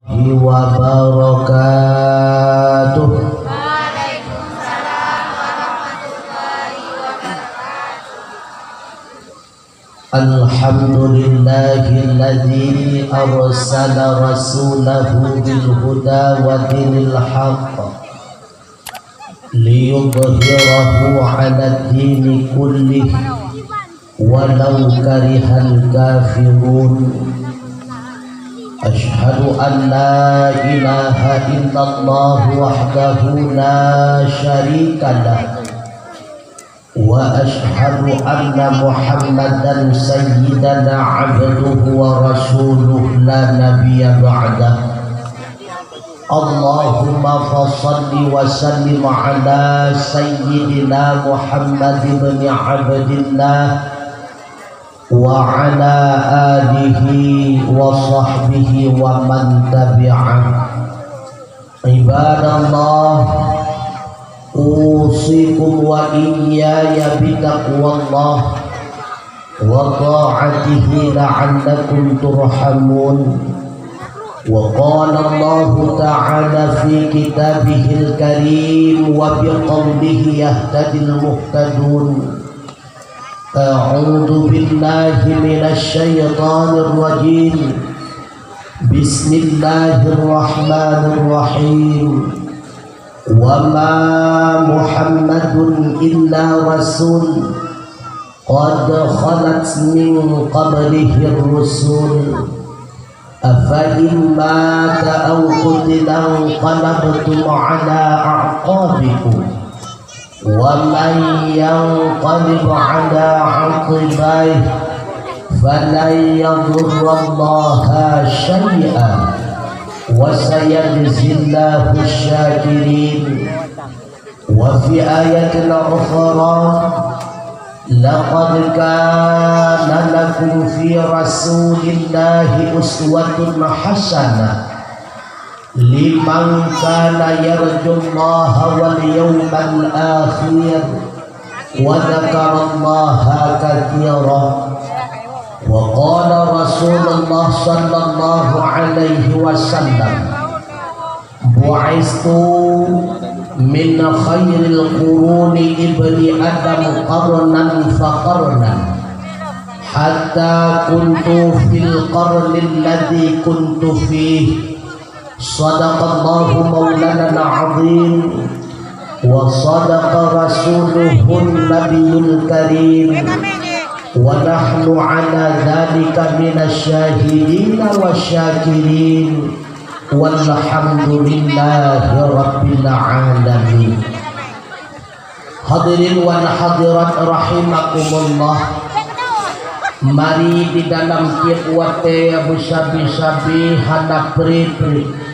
wabarakatuh. Waalaikumsalam warahmatullahi wabarakatuh. Alhamdulillahilladzi arsala rasulahu bil huda wa dinil haqq liyudhhirahu 'ala dini kullih walau karihal kafirun. Ashhadu an la ilaha illallah wahdahu la syarika lah wa ashhadu anna Muhammadan sayyidana abduhu wa rasuluhu la nabiyya ba'dah. Allahumma fassalli wa sallim ala sayyidina Muhammad ibn Abdillah wa ala alihi wa sahbihi wa man tabi'ah. Ibadallah, usikum wa iyaya bitaqwallah wa ta'atihi la'allakum turhamun. Wa qala Allah ta'ala fi kitabihil karim wa biqawlihi yahtadil muhtadun. A'udzu billahi minasy syaithanir rajim. Bismillahirrahmanirrahim. Wa ma Muhammadun illa rasul qad khalat min qablihi ar-rusul afa in mata aw qutila qalabtum ala a'qabikum وَمَنْ يَنْقَلِبْ عَلَى عَقِبَيْهِ فَلَنْ يَضُرَّ اللَّهَ شَيْئًا وَسَيَجْزِي اللَّهُ الشَّاكِرِينَ. وفي آية أخرى لقد كان لكم في رسول الله أسوة حسنة liman kana yarjullaha wal yawmal akhir wa dzakarallaha katsiran. Wa qala Rasulullah sallallahu alaihi wasallam, bu'istu min khairil quruni ibni adam qarnan fa qarnan hatta kuntu fil qarni alladhi kuntu fihi. Sadaqallahu maulana al-azim wa sadaqa rasuluhun nabiyul karim wa nahnu ala dhalika minasyahidin wa syakirin walhamdulillahi rabbil alamin. Hadirin wa hadirat rahimakumullah, mari di dalam kiwate busabi-sabi hadap pri-pri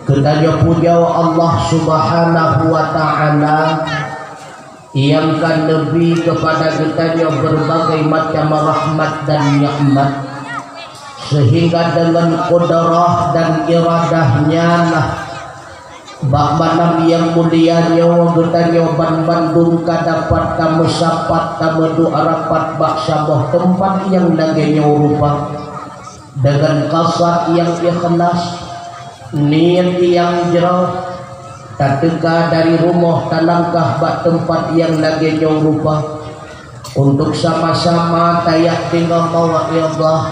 kedaya puja Allah subhanahu wa ta'ala yang kan lebih kepada kita berbagai macam rahmat dan nikmat, sehingga dengan qudrah dan iradahnya lah bak yang mulianya kita Bandung dapat kamu sapat kamu doa rapat bak sabah tempat yang lagi rupa dengan kasat yang ikhlas, niat yang jerah, tak teka dari rumah tanangkah bak tempat yang lagi rupa untuk sama-sama tayak dengan mawa Allah,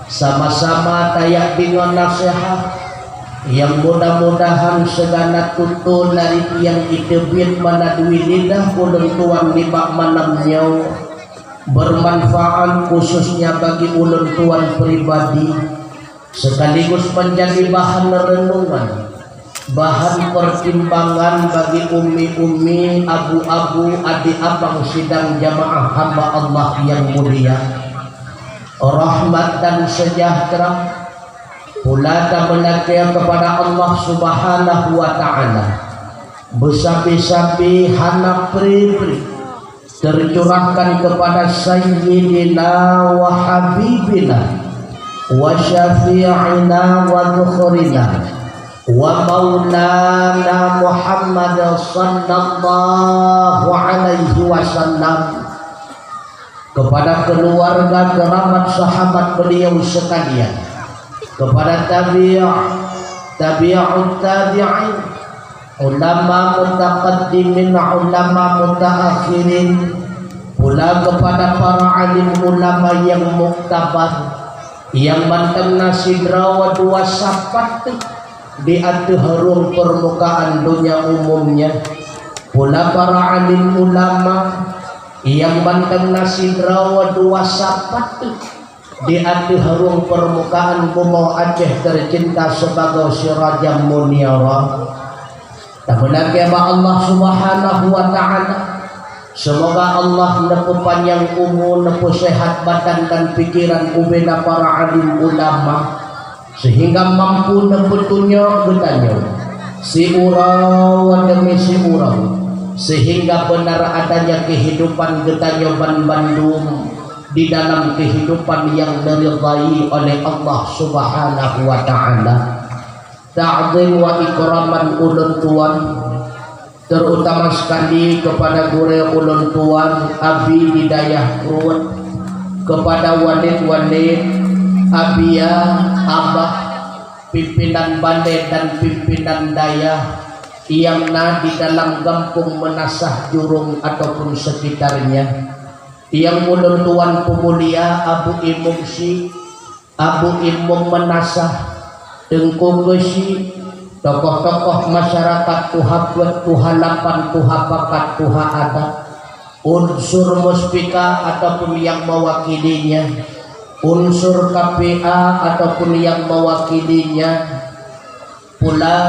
sama-sama tayak dengan nasihat yang mudah-mudahan segala tuntun dari yang itebit manadui lidah ulun tuan di bak malamnya bermanfaat khususnya bagi ulun tuan pribadi, sekaligus menjadi bahan renungan, bahan pertimbangan bagi ummi-ummi, abu-abu, adik-abang sidang jamaah hamba Allah yang mulia. Rahmat dan sejahtera pula menakia kepada Allah subhanahu wa ta'ala besapi-sapi hanap pri-pri tercurahkan kepada sayyidina wa habibina wa syafi'ina wa dhukhrina wa maulana Muhammad sallallahu alaihi wasallam, kepada keluarga kerabat sahabat beliau sekalian, kepada tabi'ut tabi'in, ulama mutaqaddimin, ulama mutaakhirin, pula kepada para alim ulama yang muktabar, yang mantengna sidra dua sapat di harum permukaan dunia umumnya, pula para alim ulama yang mantengna sidra dua sapat di harum permukaan bumi Aceh tercinta sebagai sirajam muniara. Tahunan kema Allah Subhanahu wa ta'ala, semoga Allah nepu panjang umur, nepu sehat badan dan pikiran ubena para alim ulama, sehingga mampu nepu dunia betanya si urau demi si urau, sehingga benar adanya kehidupan getanya Bandung di dalam kehidupan yang diridhai oleh Allah Subhanahu wa ta'ala. Ta'zim wa ikraman ulun tuan, terutama sekali kepada guru ulun tuan Abi Hidayah Kruwet, kepada walid-walid, abia, abah, pimpinan bande dan pimpinan daya yang di dalam kampung Menasah Jurung ataupun sekitarnya, yang ulun tuan pemulia Abu Imum Si, Abu Imum Menasah, Tengku Gesi, tokoh-tokoh masyarakat tuha buat tuha lapan tuha pakat tuha adat, unsur muspika ataupun yang mewakilinya, unsur KPA ataupun yang mewakilinya, pula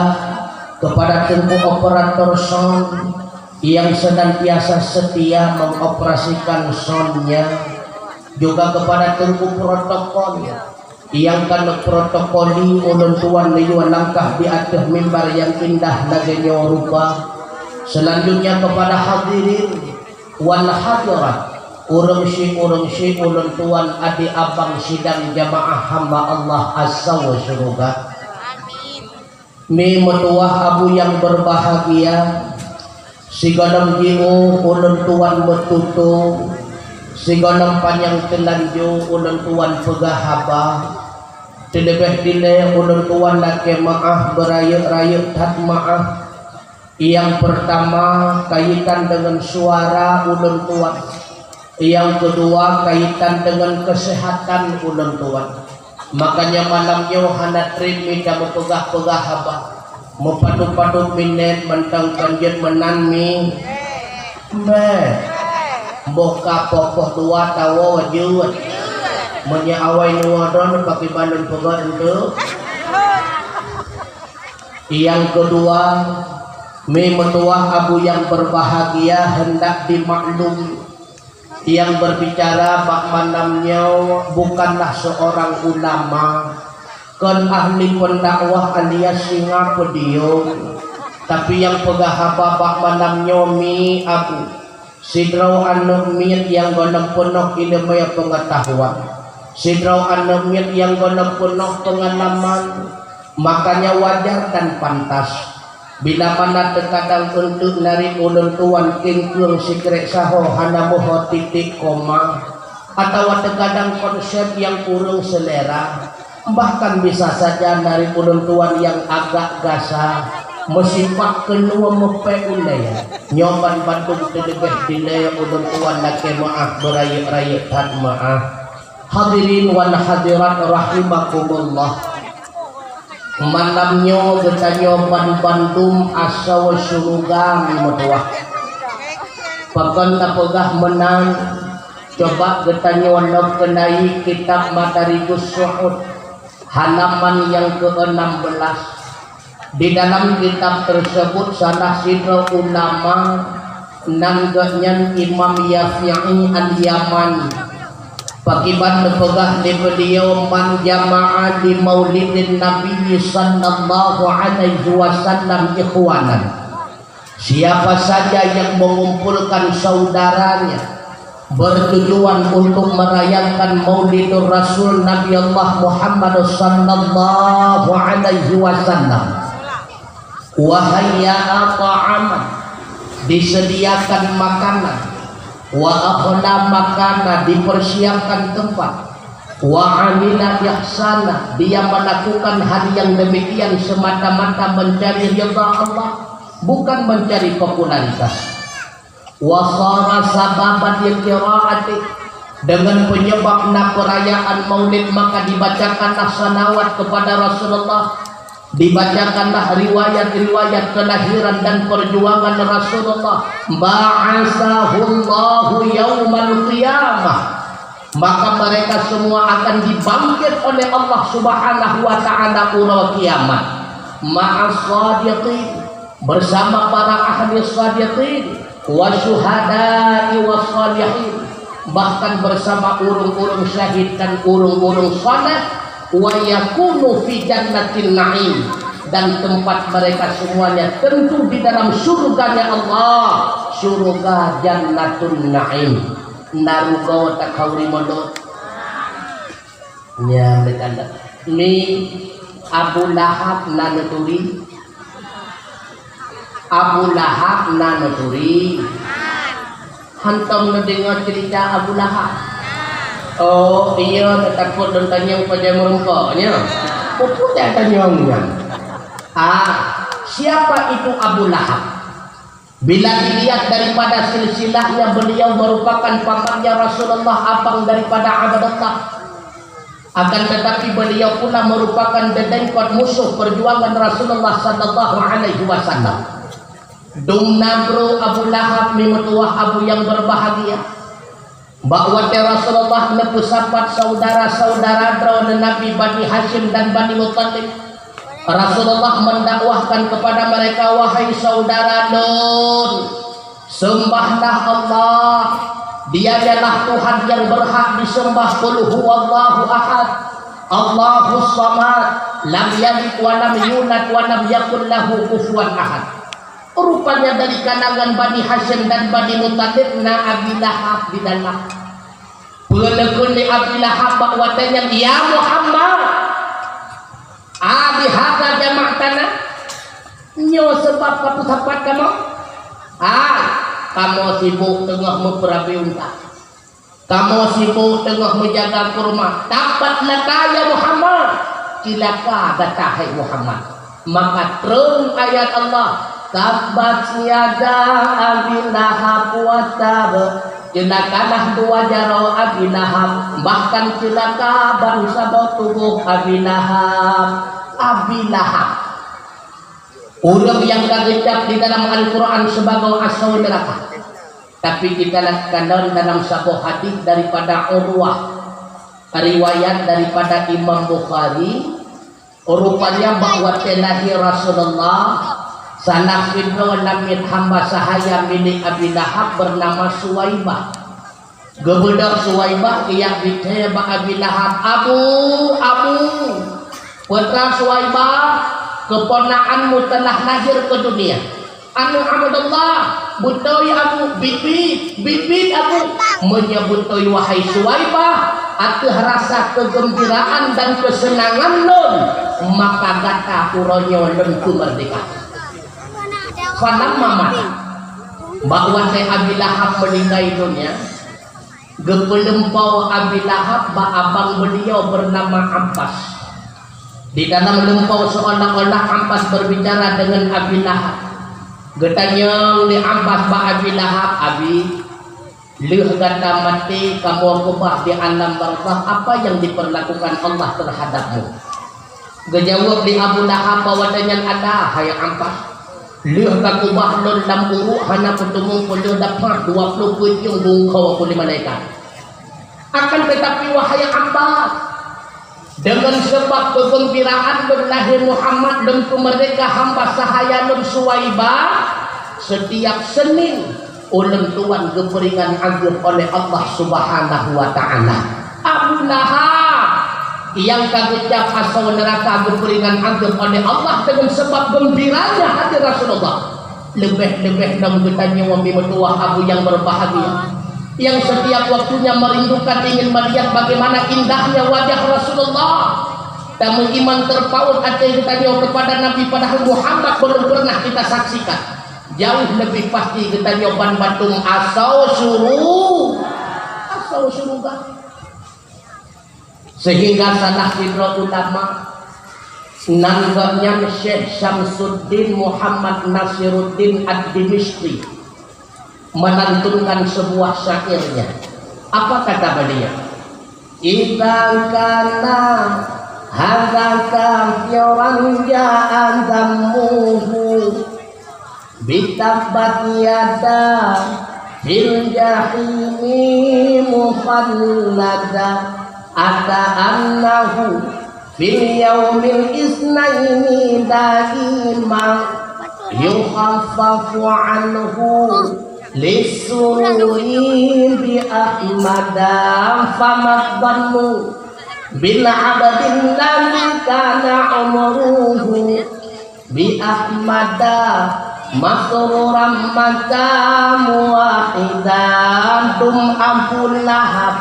kepada tengku operator sound yang senantiasa setia mengoperasikan soundnya, juga kepada tengku protokol yang kan protokoli ulun tuan liu langkah di atas mimbar yang indah laganya rupa. Selanjutnya kepada hadirin wal hadirat, urung si ulun tuan adik abang sidang jamaah hamba Allah Azza wa Jalla. Mi metuah abu yang berbahagia, si golong jiu ulun tuan betutu, si golong panjang telanju ulun tuan pegahaba, terlebih dile ulun tuan laki maaf berayut-rayut tak maaf. Yang pertama kaitan dengan suara ulun tuan, yang kedua kaitan dengan kesehatan ulun tuan. Makanya malamnya hana trimi dan mepegah-pegah haba, mepadu-padu minet mentang kanjut menanmi boka popoh tua tawa wajud menyaawai nuwadon pakai balon pegar itu. Yang kedua memetuah abu yang berbahagia hendak dimaklum, yang berbicara bak manamnya bukanlah seorang ulama kan ahli pendakwah alias singa pedio, tapi yang pegahaba bak manamnya mi abu sidrau anomit yang gonam penuh ilmu pengetahuan, sidrau anomit yang gonam penuh pengalaman. Makanya wajar dan pantas bila mana terkadang untuk nari ulun tuan kingkung sikrek saho hana moho titik koma, atau terkadang konsep yang kurang selera, bahkan bisa saja nari ulun tuan yang agak gasa mesipak kenua mepe ulaya nyoban Bandung terlebih dilaya ulun tuan laki maaf berayut-rayut had maaf. Hadirin wal hadirat rahimakumullah, malamnya getanya Bandung asal surga metuah pakan tapegah menang. Coba getanya nak kenai kitab Madarijus Su'ud halaman yang ke-16. Di dalam kitab tersebut salah sidra ulama nangganya Imam Yafi'i al-Yamani pakiban nepegah di beliau man jama'a di maulidin Nabi sallallahu alaihi wasallam ikhwanan, siapa saja yang mengumpulkan saudaranya bertujuan untuk merayakan maulidur Rasul Nabi Allah Muhammad sallallahu alaihi wasallam, wahayya ta'aman, disediakan makanan, wa akhla makanan, dipersiapkan tempat, wa amila ihsana, dia melakukan hal yang demikian semata-mata mencari ridha Allah, bukan mencari popularitas. Wa sara sababan qiraati, dengan penyebabna perayaan Maulid maka dibacakanlah salawat kepada Rasulullah, dibacakanlah riwayat-riwayat kelahiran dan perjuangan Rasulullah. Ba'asahullahu yaumal qiyamah, maka mereka semua akan dibangkit oleh Allah Subhanahu wa taala ura kiamat. Ma'as shadiqin, bersama para ahli shadiqin, wa syuhada'i wa shalihin, bahkan bersama urung-urung syahid dan urung-urung saleh. Wa yakunu fi jannatin na'im, dan tempat mereka semuanya tentu di dalam surganya Allah, surga jannatun na'im. Naruga tak kauri modot nya berkata ni Abu Lahab nanuturi, Abu Lahab nanuturi hantam mendengar cerita Abu Lahab. Oh iya, takut dan tanya pada merungkanya. Pupuk tak tanyanya. Siapa itu Abu Lahab? Bila dilihat daripada silsilahnya, beliau merupakan pamannya Rasulullah, abang daripada Abdullah. Akan tetapi beliau pula merupakan dedengkot musuh perjuangan Rasulullah sallallahu alaihi wasallam. Dumna bro Abu Lahab memetuah Abu yang berbahagia, bahwa Rasulullah nepusapat saudara-saudara drone Nabi Bani Hashim dan Bani Muttalib. Rasulullah mendakwahkan kepada mereka, wahai saudara Nun, sembahlah Allah, Dialah Tuhan yang berhak disembah. Qul huwallahu ahad, Allahus samad, lam yalid wa lam yulad wa lam yakul lahu kufuwan ahad. Rupanya dari kalangan Bani Hashim dan Bani Muttalib na Abi Lahab di dalam pelekun di Abi Lahab bakwatanya, ya Muhammad, abi hadza jama'tana, nyo sebab kamu sapat kamu, kamu sibuk tengah memperabi unta, kamu sibuk tengah menjaga kurma, dapat ya Muhammad, cilaka kata hai Muhammad. Maka turun ayat Allah, tabat yada Abi Lahab wa tab, celakalah dua jaro Abi Lahab, bahkan celaka bangsa tubuh Abi Lahab. Abi Lahab orang yang tergecap di dalam Al-Quran sebagai asal neraka. Tapi kita lihatkan dalam sebuah hadis daripada Urwah, riwayat daripada Imam Bukhari, rupanya bahwa tenahi Rasulullah salah satu namit hamba sahaya milik Abi Lahab bernama Suwaibah. Gebedak Suwaibah ia diteba Abi Lahab, Abu putra Suwaibah, keponakanmu telah lahir ke dunia. Anu Abdullah, butoi Abu, bibit Abu, menyebutoi wahai Suwaibah, atau rasa kegembiraan dan kesenangan nun, maka gata uronyo lentu merdeka. Falam mama, bahwa Abi Lahab meninggal dunia, gepelempau Abi Lahab abang beliau bernama Abbas. Di dalam lempau seolah-olah Abbas berbicara dengan Abi Lahab. Getanya li Abbas Abi Lahab, Abi leuh gata mati kamu kubah di alam barzakh, apa yang diperlakukan Allah terhadapmu? Gejawab di Abu Lahab bahwatanya ada hai Abbas, leuh ka kubah lon lam uru hana ketemu puluh dapat 20 pujian bungkau aku di malaikat. Akan tetapi wahai Abbas, dengan sebab kegembiraan berlahir Muhammad dan mereka hamba sahaya Nun Suwaibah, setiap Senin ulang tuan keperingan agung oleh Allah Subhanahu wa taala. Abu Lahab yang kagecap asal neraka keperingan agung oleh Allah dengan sebab gembiranya hati Rasulullah. Lebih-lebih dalam ketanya wami metua Abu yang berbahagia, yang setiap waktunya merindukan ingin melihat bagaimana indahnya wajah Rasulullah. Tamu iman terpaut hati kita kepada Nabi, padahal Muhammad belum pernah kita saksikan. Jauh lebih pasti kita nyoban batung asal suruh sehingga salah sidro ulama nanggapnya Syekh Syamsuddin Muhammad Nasiruddin Ad-Dimishqi menantunkan sebuah syairnya. Apa kata beliau? Idza kana hadza kafiran ja'an zammuhu bitabbat yada fil jahimi mukhallada ata annahu fil yaumil isnaini daima yukhaffafu anhu lisururi bi ahmada famadhannu bil abadin ladzi kana umruhu bi ahmada masruran mata muwahidan dum Abu Lahab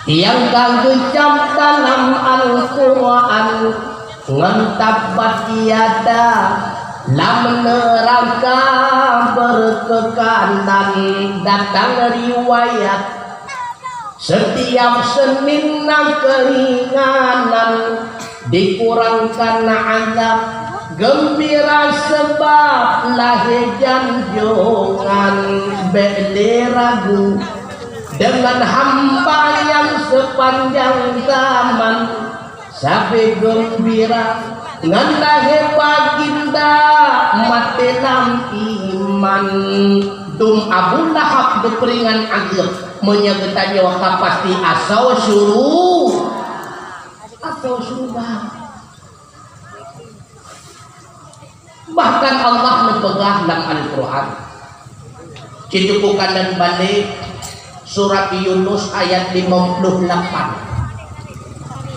yang gagecap dalam Al-Quran ngentabbat tiada lam neraka berkekanan datang riwayat setiap Senin keringanan dikurangkan azab gembira sebab lahir janjongan beli ragu dengan hamba yang sepanjang zaman sabe gembira ngan lahir baginda mati dalam iman dum Abu Lahab beperingan agak menyegetanya waktu pasti asal suruh bahkan Allah nepegah dalam Al-Quran cidukukan dan balik surat Yunus ayat 58.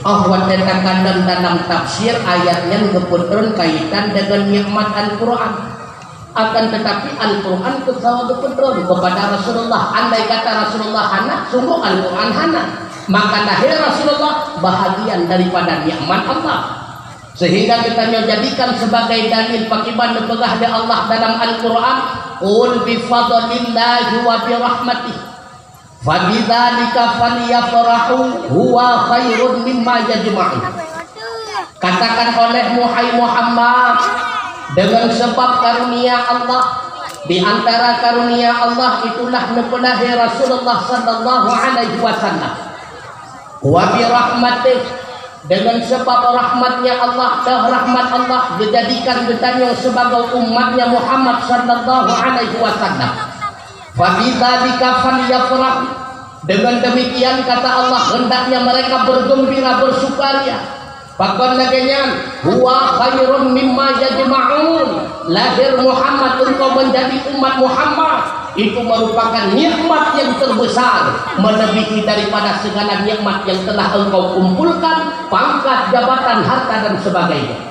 Ahwan tentang dalam tafsir ayatnya kebetulan kaitan dengan nikmat Al-Quran. Akan tetapi Al-Quran kebetulan kepada Rasulullah. Andai kata Rasulullah hana, sungguh Al-Quran hana. Maka lahir Rasulullah bahagian daripada nikmat Allah. Sehingga kita jadikan sebagai dalil pakiban nepegah di Allah dalam Al-Quran. Qul bifadlillahi wa birahmatihi fabidzalika falyafrahu huwa khairun mimma yajma'un. Katakan oleh Muhammad dengan sebab karunia Allah, di antara karunia Allah itulah nepelahi Rasulullah sallallahu alaihi wasallam. Wa bi rahmatih, dengan sebab rahmatnya Allah dan rahmat Allah dijadikan betanya sebagai umatnya Muhammad sallallahu alaihi wasallam. Fabidzalika falyafrah, dengan demikian kata Allah hendaknya mereka bergembira bersukaria. Bahkan laginya huwa khairun mimma yajma'un, lahir Muhammad engkau menjadi umat Muhammad itu merupakan nikmat yang terbesar melebihi daripada segala nikmat yang telah engkau kumpulkan, pangkat, jabatan, harta dan sebagainya.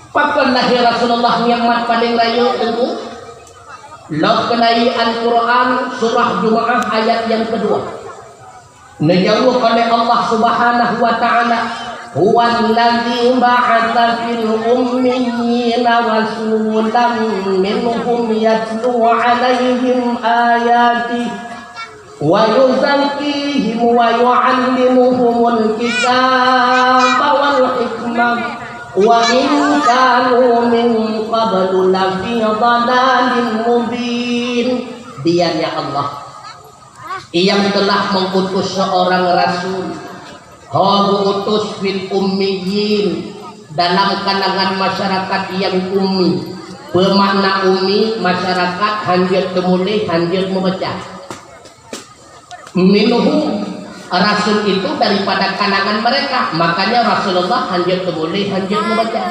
Bahkan lahir Rasulullah nikmat paling raya itu lakenai Al-Quran surah Jumu'ah ayat yang kedua. Najawab oleh Allah Subhanahu wa ta'ala, huwallazi ba'atsa fil ummiyina rasulan minhum yatlu 'alaihim ayatihi wa yuzakkihim wa yu'allimuhumul kitaba wal hikmah wa in kanu min qablu lafi dhalalin mubin. Dianya Allah yang telah mengutus seorang rasul, utus fil ummiyin, dalam kalangan masyarakat yang ummi. Bermakna ummi masyarakat hanjat temulih, hanjat membaca. Minhum, rasul itu daripada kalangan mereka, makanya Rasulullah hanjat temulih, hanjat membaca.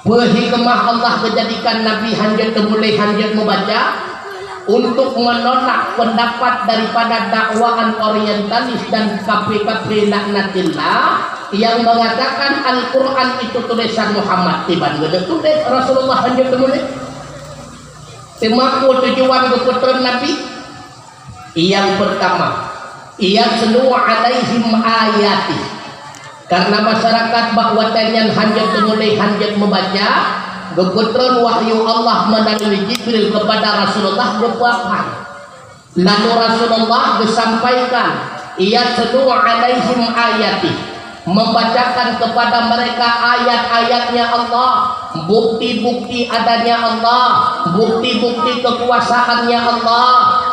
Berhikmah Allah menjadikan Nabi hanjat temulih, hanjat membaca untuk menolak pendapat daripada dakwaan orientalis dan kafir-kafir laknatillah yang mengatakan Al-Quran itu tulisan Muhammad. Tiba gede tulis Rasulullah hanjat temulih. Temaku tujuan keputusan Nabi yang pertama, ia senu alaihim ayati, karena masyarakat bahwa tanyan hanjat temulih, hanjat membaca. Kebetulan wahyu Allah melalui Jibril kepada Rasulullah berpapan. Lalu Rasulullah disampaikan yatlu alaihim ayati, membacakan kepada mereka ayat-ayatnya Allah, bukti-bukti adanya Allah, bukti-bukti kekuasaannya Allah,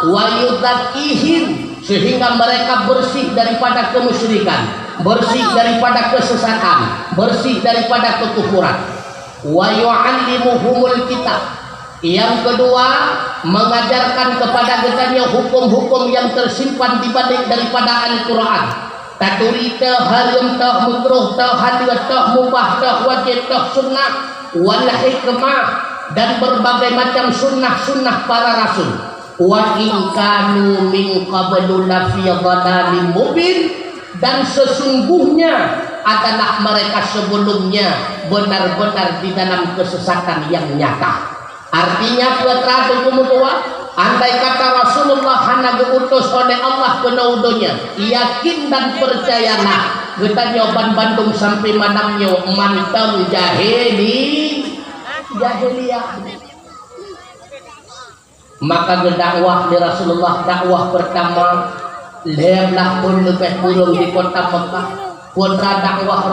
wa yuzakkihim, sehingga mereka bersih daripada kemusyrikan, bersih daripada kesesatan, bersih daripada kekufuran. Wa yu'allimuhumul kitab, yang kedua mengajarkan kepada mereka hukum-hukum yang tersimpan di balik daripada Al-Quran. Taturi tah haram tah makruh tah halal tah mubah tah wajib tah sunnah wal hikmah, dan berbagai macam sunnah-sunnah para rasul. Wa in kanu min qablu lafi dhalalin mubin, dan sesungguhnya adalah mereka sebelumnya benar-benar di dalam kesesatan yang nyata. Artinya putra tunggu tua, andai kata Rasulullah hanya diutus oleh Allah ke naudonya, yakin dan percayalah kita nyoban Bandung sampai manamnya manteng jahiliyah. Maka dakwah di Rasulullah, dakwah pertama leblah pun lebih burung di kota Mekah. Putra dakwah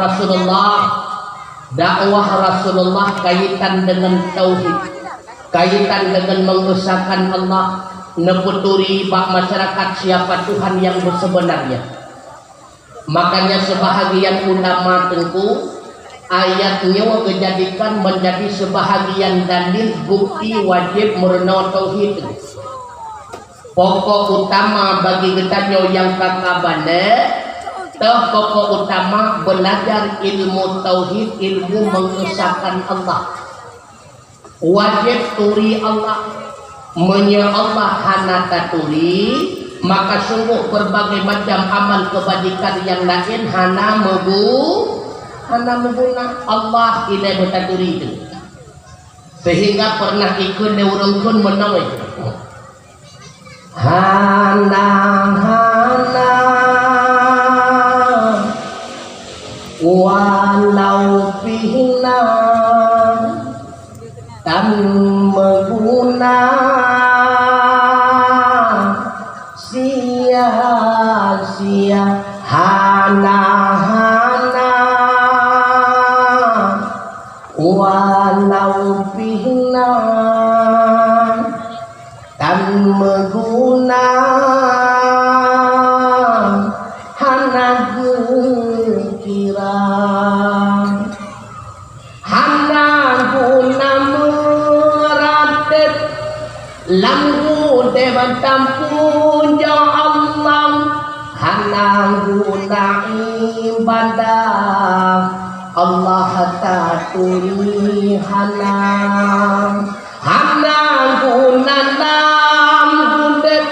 Rasulullah kaitan dengan tauhid, kaitan dengan mengesahkan Allah, neputuri bak masyarakat siapa Tuhan yang sebenarnya. Makanya sebahagian ulama tentu ayatnya dijadikan menjadi sebahagian dalil bukti wajib murna tauhid. Pokok utama bagi kita yang kakabane, pokok utama belajar ilmu tauhid, ilmu mengesahkan Allah. Wajib turi Allah, menya Allah hanata turi, maka sungguh berbagai macam amal kebajikan yang lain hana meguna Allah ilai betaturi itu. Sehingga pernah ikut neurungkun menawai hana walau fihna dan meguna sia-sia hana walau fihna dan meguna hana kira hana guna meratet lampu dewan tampun ya Allah, hana guna ibadah Allah taturi hana guna lam gudet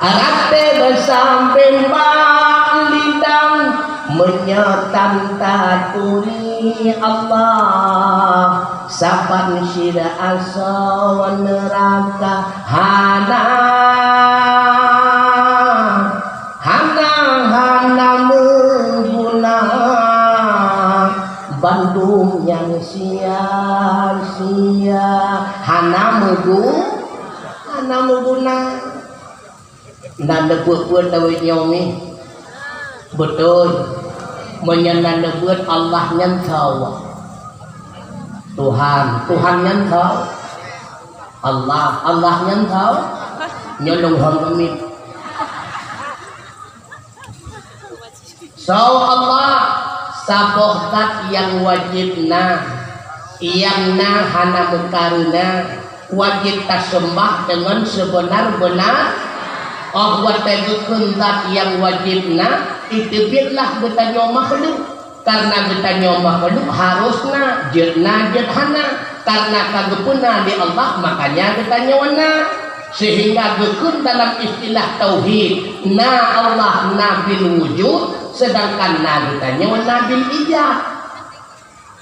arate sampai balidang menyatan taturi Allah saban sira asa neraka hana mengguna Bandung yang sia-sia hana mengguna dan debut dawit nyomi betul menyenang debut Allah nyantau Tuhan nyantau Allah nyantau nyolong hamid. So Allah sabohkat yang wajibna yang hana mukaruna wajib tasembah dengan sebenar-benar Allah teguhkan zat yang wajibna itu biarlah bertanya makhluk, karena bertanya makhluk harusna jerna jerhana, karena kagepuna di Allah makanya bertanya wana, sehingga gekun dalam istilah tauhid na Allah nabil wujud, sedangkan na bertanya wana bil ijab.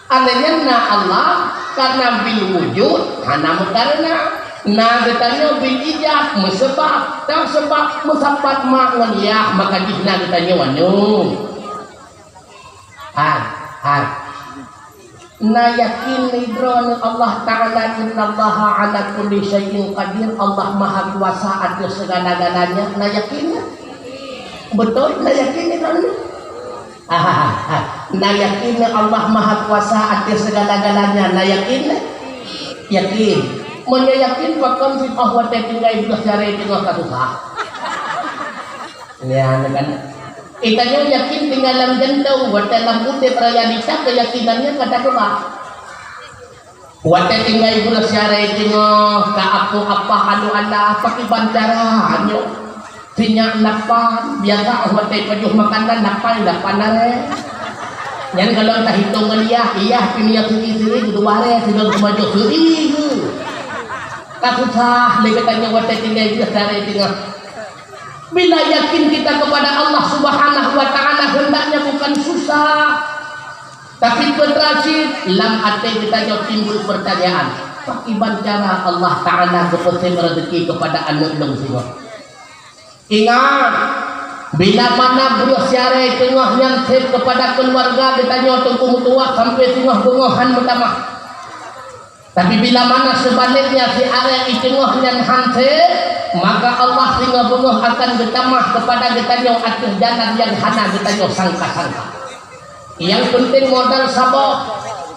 Adanya na Allah karena bil wujud hana mukarna, na bertanya bil ijab mesebab tak sebab mesabat makna ya, maka dihna bertanya wanu na yakin idron Allah Ta'ala innallaha ala kulli syai'in qadir, Allah maha kuasa atas segala-galanya. Na yakin Betul, na yakin itu. Na yakin Allah Maha Kuasa atas segala-galanya. Na yakin, yakin. Menyayakin bahkan si bahwa tinggal ibu secara tengah kasusah. Ya, kan. Itanya yakin tinggalan jentau, buat dalam putih realita keyakinannya kata doa. Buat tinggal ibu secara tengah ke apa anu anda pakai bandarannya. Tinyak lapan, biasa buat pajuh makanan lapan are. Yang kalau tak hitungan iya pilih sendiri kedua hari sudah kemaju sendiri. Kasusah lekatnya buat tinggal ibu secara tengah. Bila yakin kita kepada Allah Subhanahu wa Ta'ala, hendaknya bukan susah, tapi berhasil. Lam hati kita jauh timbul pertanyaan, bagaimana cara Allah Ta'ala berpesan rezeki kepada anak long semua. Ingat, bila mana berusia tengah yang sip kepada keluarga, ditanya tunggu mutua sampai tengah bengohan pertama. Tapi bila mana sebaliknya si area tengah yang hansip, maka Allah sehingga bunga akan bertamah kepada kita yang atas jalan yang hana kita yang sangka-sangka. Yang penting modal sabar.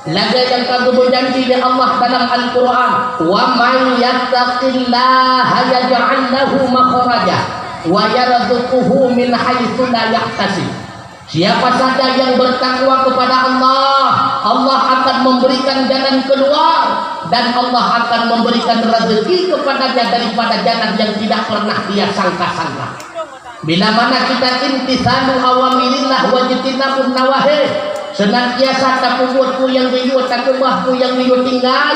Laga yang kagum berjanji di Allah dalam Al-Quran, wa man yattaqillaha yaj'al lahu makhraja wa yarzuquhu min haitsu la yahtasib. Siapa saja yang bertakwa kepada Allah, Allah akan memberikan jalan keluar dan Allah akan memberikan rezeki kepadanya daripada jalan yang tidak pernah dia sangka-sangka. Bila mana kita intisalu awamirillah wa jitinabun nawahi, senantiasa tapubuatku yang riyu, takubahku yang riyu tinggal,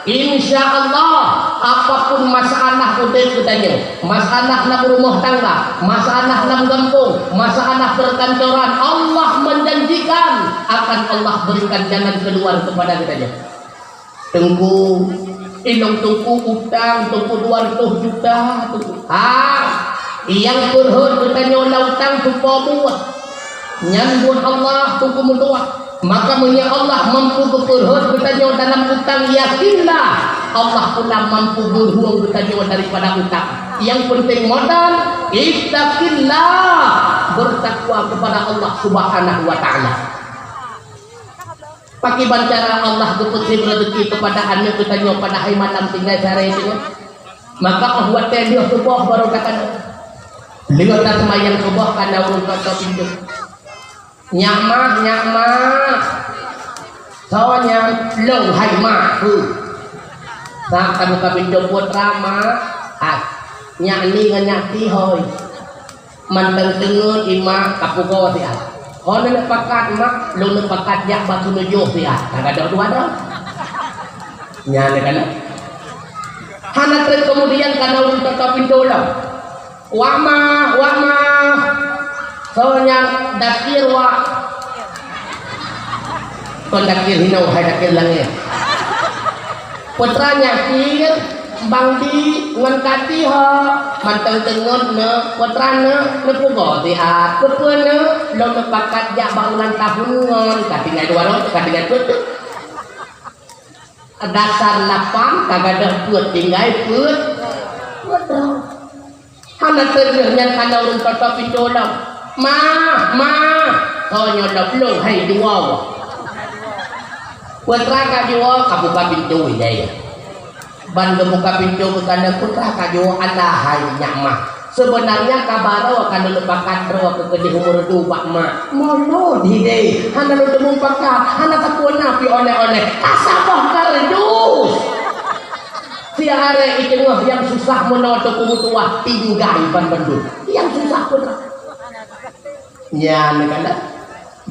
insya Allah apapun masalah udah katanya, masalah nak rumah tangga, masalah nak kampung, masalah perkantoran, Allah menjanjikan akan Allah berikan jalan keluar kepada kita. Tunggu ilong tunggu utang tunggu 200 juta tunggu. Yang berhut katanya utang tumpah buah nyambut Allah tunggu mutua. Maka punya Allah mampu berhut bertanya dalam utang, yakinlah Allah pula mampu berhuang bertanya daripada utang. Yang penting modal, ittaqillah, bertakwa kepada Allah Subhanahu wa Ta'ala. Pakai bancara Allah berpesan rezeki kepada anak bertanya pada hari malam tinggal sehari itu. Maka Allah dia subuh baru katakan lihat semayang subuh karena urut kata pintu. Nyamak soalnya long hai mahu tak kamu kabin jemput ramah nyakni nganyati hoi manteng tengun ima kapuko siya kalau nak pakat mak lu nak pakat yak batu nujuh siya tak ada dua dah nyane kan hana tren kemudian karena untuk kabin dolang wama soalnya dakir wa kon dakir hinau hai dakir langit putranya kir bangdi ngangkati ha manteng tengon ne putrane ne pugo ti a kepeune lo ne pakat ja bangunan tahun katingan 200 katingan put dasar lapang kagak ada put tinggal put betul hana terjanya kana urun toto pindolang ma soalnya dah belum hai dua putra kajua kabuka pintu ya ban kebuka pintu kerana putra kajua ada hai nyamah sebenarnya kabaro akan lupakan ro ke kedih umur 2 mak mono dide hana lu temu pakat hana takuna pi oleh-oleh asabah kardus si are itengah yang susah menawa tua tinggal ban bandul yang susah putra ya nekanda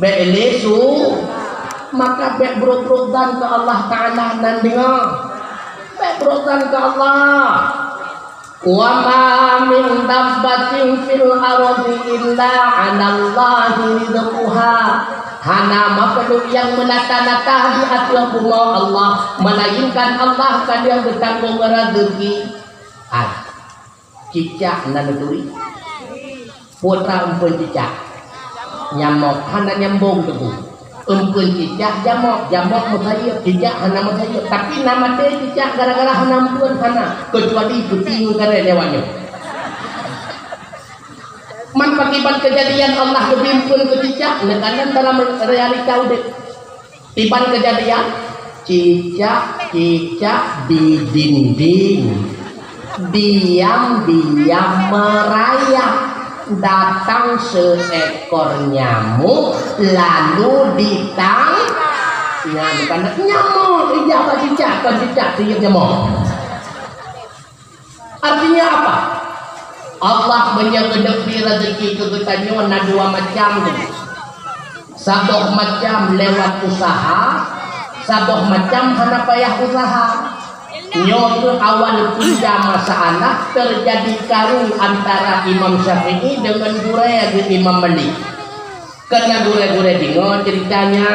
beelesu maka bek berotan ke Allah Ta'ala dan dengar bek berotan ke Allah wa ma min dabbatin fil ardi illa 'ala Allahi rizquha hana makhluk yang menata-nata di atas bumi Allah melainkan Allah kan yang bertanggung rezeki cicak nanuturi putra umpun cicak nyamok hana nyambung tu umpun cicak jamok musayir cicak hana musayir tapi nama dia cicak gara-gara hana umpun hana kecuali puting gara lewatnya Man pakiban kejadian Allah kebimpun ke cicak nekanan dalam realita udah tiban kejadian cicak di dinding diam merayap datang seekor nyamuk lalu ditangkap nyamuk iya apa cicak dia nyamuk artinya apa? Allah menyegedepi rezeki kegetannya na dua macam saboh macam lewat usaha saboh macam hana payah usaha nyoto awal punya masalah terjadi karung antara Imam Syafi'i dengan Guraya di Imam Malik karena Guraya dingo ceritanya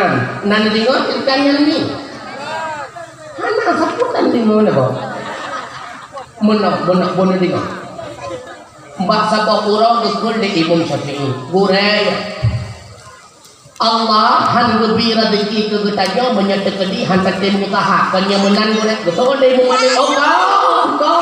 nan dingo ceritanya ni hana saputan dingo na ba mono dingo Mbak Sabah Kurang gekul di Imam Syafi'i Guraya Allah han lebih rezeki ke getajau menyatakan di hantar tim usaha kanya menan Guraya betul di Imam Malik kau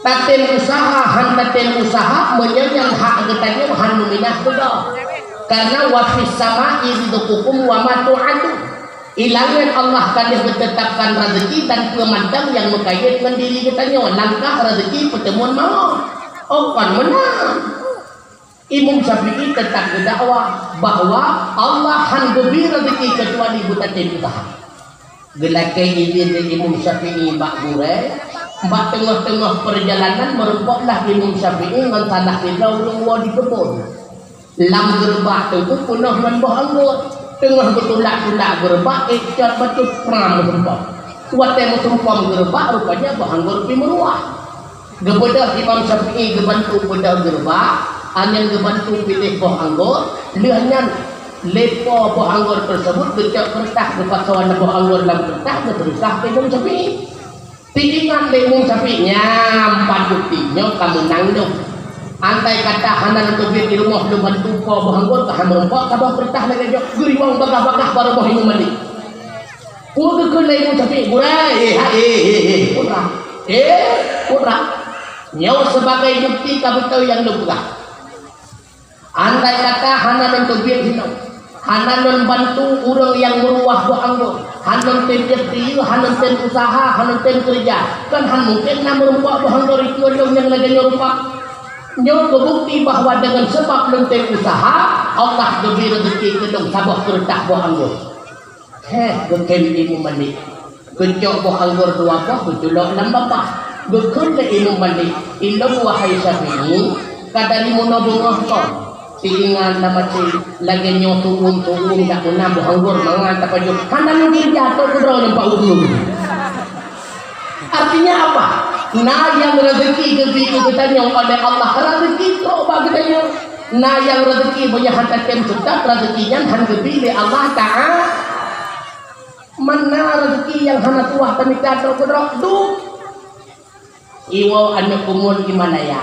tatim usaha hantar tim usaha menyang hak getajau han meminah betul karena wafis sama iridukukum wa matu'adu ilangan Allah kali menetapkan rezeki dan pemandang yang mengkait dengan diri kita nyawa langkah rezeki pertemuan mau kan menang Imam Syafi'i tetap berdakwah bahwa Allah han beri rezeki kecuali buta usaha gelakai izin dari Imam Syafi'i mbak Gure mbak tengah-tengah perjalanan merumpoklah Imam Syafi'i dengan tanah hijau lungwa di kebun lam gerbah itu penuh dengan buah anggur tengah betulak-tulak gerbak ikat betul pram gerbak kuat yang tumpam gerbak rupanya bahan gerbi meruah kepada Imam Syafi'i gebantu pada gerbak angin gebantu pilih buah anggur lihatnya lepo buah anggur tersebut kecak kertas kepasuan buah anggur dalam kertas berusah ke Imam Syafi'i tinggal Imam Syafi'i nyampan buktinya kamu nanggung antai kata hanan untuk di rumah lu bantu kau bahanggur ke hamrempok kabah perintah lagi jauh guriwang bagah-bagah baru boh Imam Malik gua gekul lagi tapi gurai kurang nyawa sebagai bukti kamu tahu yang lu pegang antai kata hanan untuk hinau hanan bantu orang yang meruah bahanggur hanan tem jeti hanan tem usaha hanan tem kerja kan han mungkin nak merempok bahanggur itu orang yang lagi nyerumpak nyo kebukti bahwa dengan sebab lenteng usaha Allah beri rezeki kedong sabah kertas buah anggur gekem Imam Malik kencok buah anggur dua buah betulok enam bapak gekun le Imam Malik ilmu wahai Syafi'i kadari mono bungah kau tilingan nama cik lagi nyo tuung tak guna buah anggur mangan tak paju kanan mungkin jatuh kudraw nampak ulu artinya apa? Nah yang rezeki kebiku kita nyong oleh Allah rezeki kok bagainya nah yang rezeki punya hantar tem sedap rezekinya han kebili Allah Ta'ala mana rezeki yang hana tuah temika terkodrok du iwa anu kumun gimana ya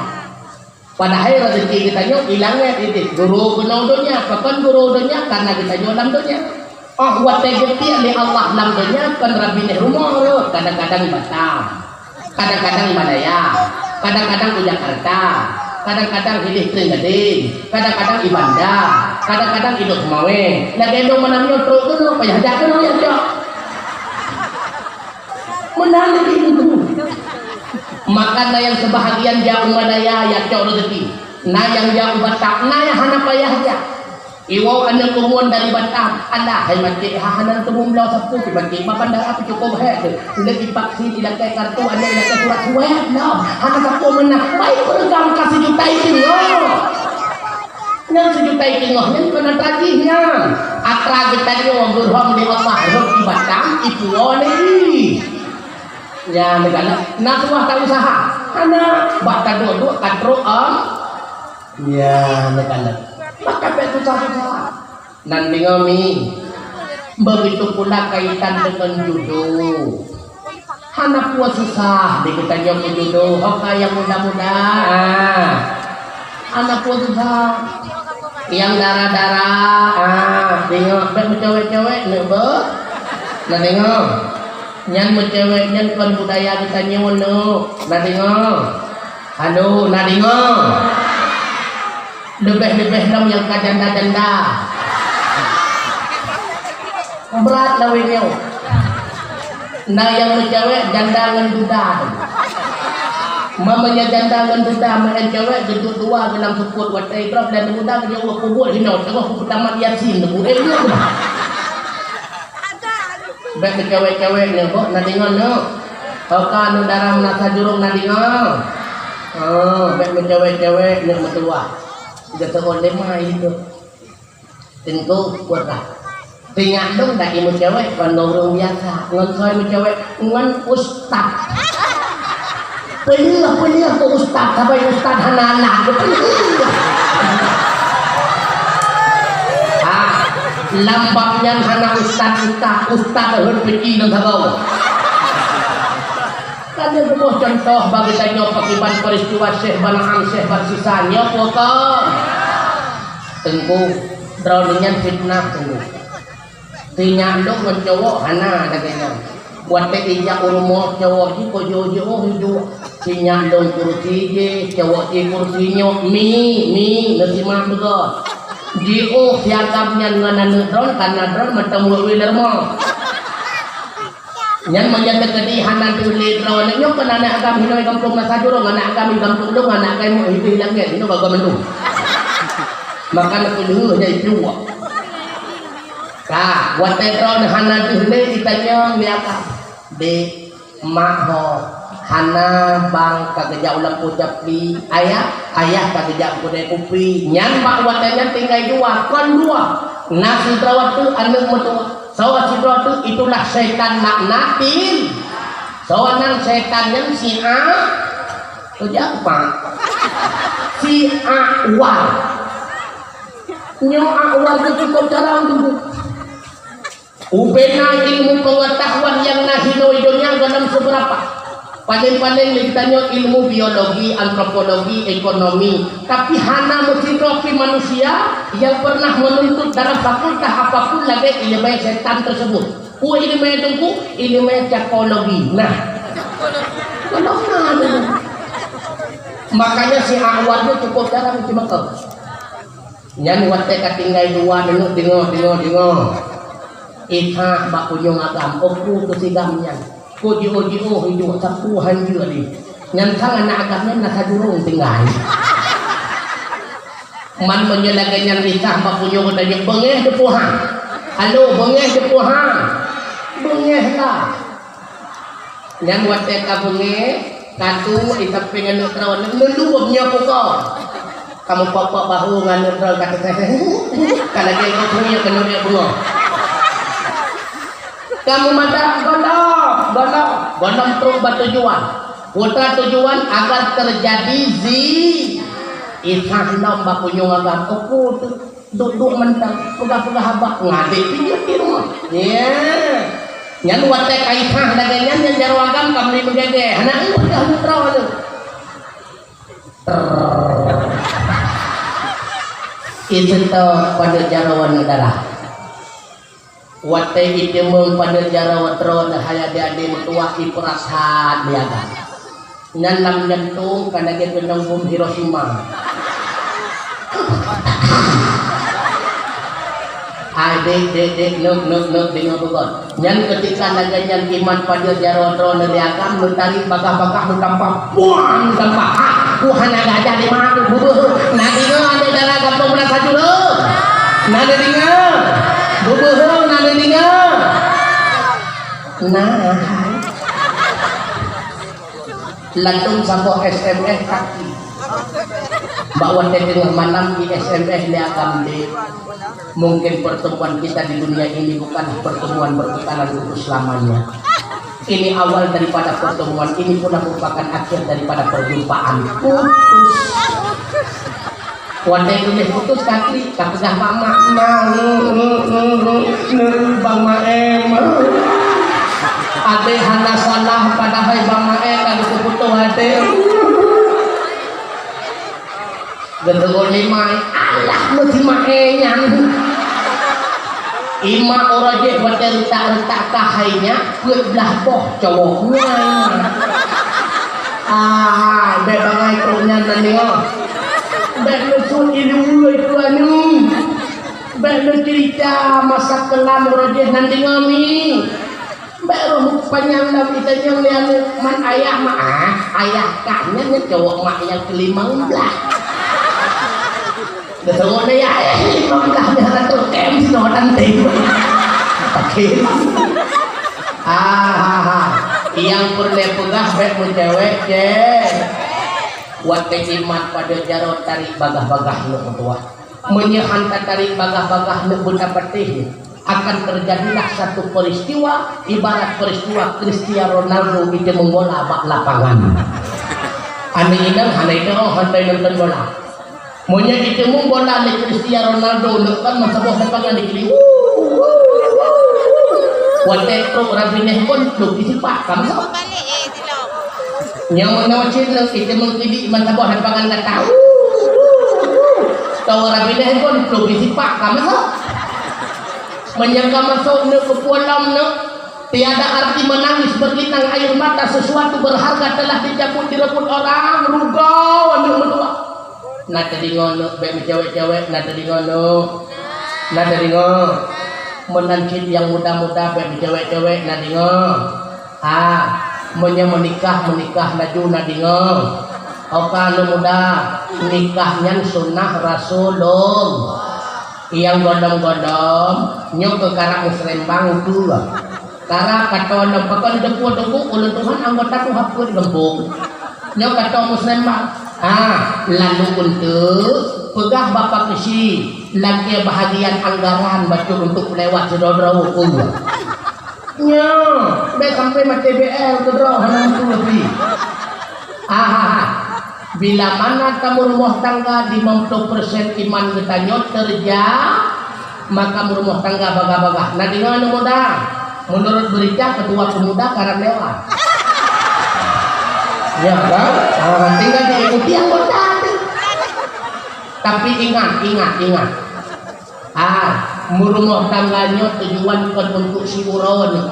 padahal rezeki kita nyong hilangnya titik guru gunaudonya kapan guru donya karena kita nyong lamdonya oh buat tegeti oleh Allah lamdonya kan rabine rumah kadang-kadang Batam kadang-kadang Badaya, kadang-kadang ke Jakarta, kadang-kadang hilih Tringadin, kadang-kadang Ibanda, kadang-kadang hidup Mawe. Lagi dong menamnya terus tu, payah jaga dong ya cok. Menang itu. Makan yang sebahagian jauh Badaya ya cok rezeki. Nah yang jauh Batam, nah yang hana payah aja. Iwau anda kumuan dari Batam, anda hai mati hahanan tumum lau sabtu dibagi mapan dah api cukup he lagi vaksin tidak kayak kartu anda tidak kayak surat suet no hana sabtu menang baik bergam kasih juta itu no yang sejuta itu no yang kena tagihnya akra kita ni orang berham di Allah roh di Batam itu oleh ya negara nak semua tak usaha hana bakal dua katro ya negara maka susah-susah nanti ngami begitu pula kaitan dengan jodoh hana puas susah dikitanya ke jodoh oke yang muda-muda anak puas susah yang darah-darah tengok cewek-cewek nebek nah tengok nyan cewek nyan kan budaya kita nyewono nah tengok aduh nah tengok lebih-lebih nam yang janda-janda berat lawinnya. Nah yang cewek janda dengan duda, mamanya janda dengan duda, main cewek gedut dua dalam seput watai drop dan duda dia udah kubur hino tengah kubur tamat yasin tu baik cewek-cewek ni kok nadingan no kau kan dalam nasa jurung nadingan baik cewek-cewek ni mertua dia sekolah lima itu tentu kuat lah. Tinggal dong dah ibu cewek pandorong biasa ngonsoy ibu cewek ngon ustad pelia ke ustad sampai ustad hanana lambangnya hana ustad harus pergi dan tagaw kan yang sebuah contoh bagi tanya pakiban peristiwa Syekh Banaham Syekh Barsisanya pokok tengku drawingan fitnah tengku tinggal dong mencowok hana dagingnya buat ijak urmo cowok ji ko jojo hidup tinggal dong kursi je cowok ji kursinya mi nasi mak betul ji siagamnya dengan drone karena drone bertemu wheeler mo yang menjadi kedihan nanti drone nya kan anak agam hinoi kampung nasa jurong anak agam kampung dong anak kamu hidup hilangnya itu bagus mendung maka nak dulu jadi dua. Nah, buat drone hana dulu ditanya lihat di maho hana bang kagejak ulang ucap di ayah kagejak kudai kupi nyan mak watanya tinggal dua kon dua nasi terawat tu anak mertua sawat si terawat tu itulah setan naknatin sawanan setan yang si A kerja apa si awal nyawa awal tu cukup cara untuk ubena ilmu pengetahuan yang nahinoi dunia dalam seberapa paling-paling ditanya ilmu biologi, antropologi, ekonomi tapi hana filosofi manusia yang pernah menuntut dalam fakultas apapun lagi ilmu setan tersebut ilmu itu ilmu psikologi nah makanya si awal itu cukup jarang cuma kau yang waktu ketinggai dua dengar Ita bak kuyong agam oku tu sigamnya ko dio hidup sapuhan juga di ngan sang anak agamnya nasa jurung tinggal man menyelagan yang ita bak kuyong tanya bengeh depuhan halo bengeh depuhan bengeh lah yang buat teka bengeh katu ita pengen neutral meluapnya pokok kamu papa bahu ngan neutral kata saya kalau dia kau punya kena dia bunga kamu mata gondok terus bertujuan putra tujuan agar terjadi isah lomba kunyung agak aku duduk mentang pegah habak ngadik di rumah ya nyan wate kaisah dagangnya yang jarwagam kami menggede anak ini udah mutrau itu itu pada jarawan adalah watai itu pada jarawat ron haya dia tua iprasad dia kan nanam jantung karena dia benang bom Hiroshima dek nuk dengan bukan yang ketika nagajan iman pada jarawat ron dia kan mentari bakah nutampak buang tampak Tuhan agak di mana tu bubuh nadinya ada dalam kampung merasa dulu nadinya bubuh nadinya nah lantung sampo SMS kaki bahwa tengah malam di SMS dia akan di mungkin pertemuan kita di dunia ini bukan pertemuan berkekalan untuk selamanya. Ini awal daripada pertemuan ini pun merupakan akhir daripada perjumpaan. Putus. Wanda itu putus kaki, kapusah mama, bang maem. Ade hana salah pada hai bang maem kalau keputus hati. Gendong lima, Allah mesti maemnya. Ima orang je buat rentak kahainya belah boh cowoknya bebangai perutnya nanti Baik sun ilmu itu anu. Baik cerita masa kelam rojeh nanti ngami. Baru panjang dah kita yang lihat man ayah mah ayah kannya cowok mak yang ke-15. Betul ya ayah 15 dia tu kem sino nanti. Pakai. Yang pernah pegah baik cewek je. Wate iman pada jarot tarik bagah-bagah lu tua. Menyehan tarik bagah-bagah lu bunda petih. Akan terjadilah satu peristiwa ibarat peristiwa Cristiano Ronaldo itu mengbola bak lapangan. Ane inang hanai nonton bola. Monya itu mengbola le Cristiano Ronaldo lekan masa bola lapangan dikili. Wate pro rabineh pun lu disipak kamu sok. Yang menawacin lu itu mengkili masa bola lapangan enggak tahu. Tahu rabineh pun lu disipak kamu sok. Menjaga masuk ke kolam tiada arti menangis berlinang air mata sesuatu berharga telah dicabut direbut orang rugau ambil menua. Nah tadi ngono bem cewek-cewek nah tadi ngono menancit yang muda-muda bem cewek-cewek nah dingo menikah naju nah dingo oka lu muda nikahnya sunnah Rasulullah. Yang godom-godom nyok ke karang Musrembang itu lah. Karena kata nampakan depu ulun Tuhan anggota tu hapun gembung. Nyok kata Musrembang. Lalu untuk pegah bapak kesi lagi bahagian anggaran baca untuk lewat sedodra hukum. Nya, baik sampai mati BL sedodra hanam tu lebih. Bila mana kamu rumah tangga di 50% iman getanyot terja maka rumah tangga bagah-bagah. Nah dengan muda menurut berita ketua pemuda karena lewat. Ya kan? Tinggal diikuti anggota. Tapi ingat. Rumah tangganya tujuan bukan untuk si uron.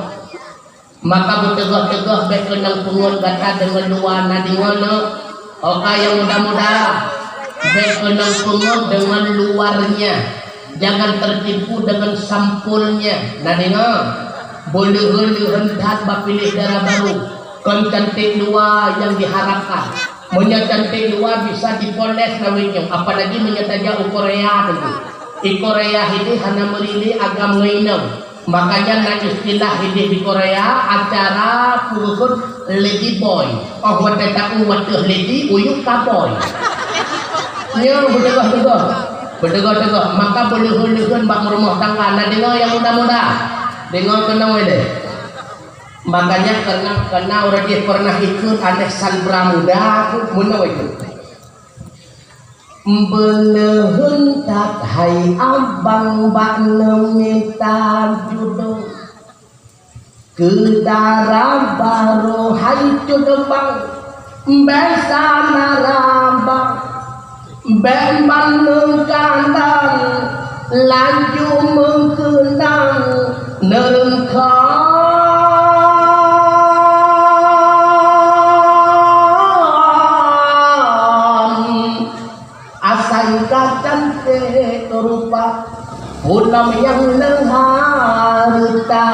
Maka bertegah-tegah baik kenang pengun kata dengan luar nadingono. Oka yang muda-muda berkenang pengut dengan luarnya, jangan tertipu dengan sampulnya. Nah dengar, boleh hendak bapilih darah baru, kon cantik luar yang diharapkan. Punya cantik luar bisa dipoles nawinnya, apalagi menyataja Korea tentu. Di Korea ini hanya merili agam ngainam. Makanya na istilah ini di Korea acara puluhun lady boy. Oh wate tahu wate lady uyuk kaboy. Nya bedegah. Maka boleh-bolehun bak rumah tangga. Nah dengar yang muda-muda. Dengar kenang deh. Makanya karena orang dia pernah ikut aneh salbra muda mun itu. Belehun tak hai abang bak minta jodoh kedara baru hai jodoh bang besa narabang bembang kandang laju mengkenang nerengkang cantik rupa ulam yang harta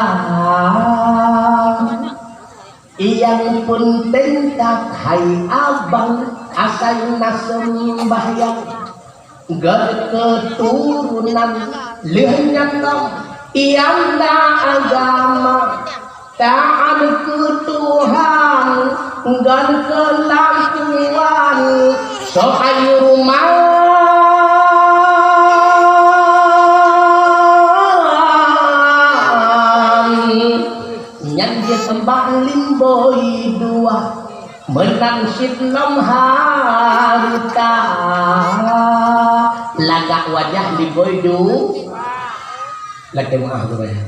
yang penting tak hai abang asal sembahyang gak keturunan lenyap yang agama taat ke Tuhan gak kelakuan soal rumah sembah limboi dua menangsit nom harta lagak wajah limboi du lagi maaf tu ya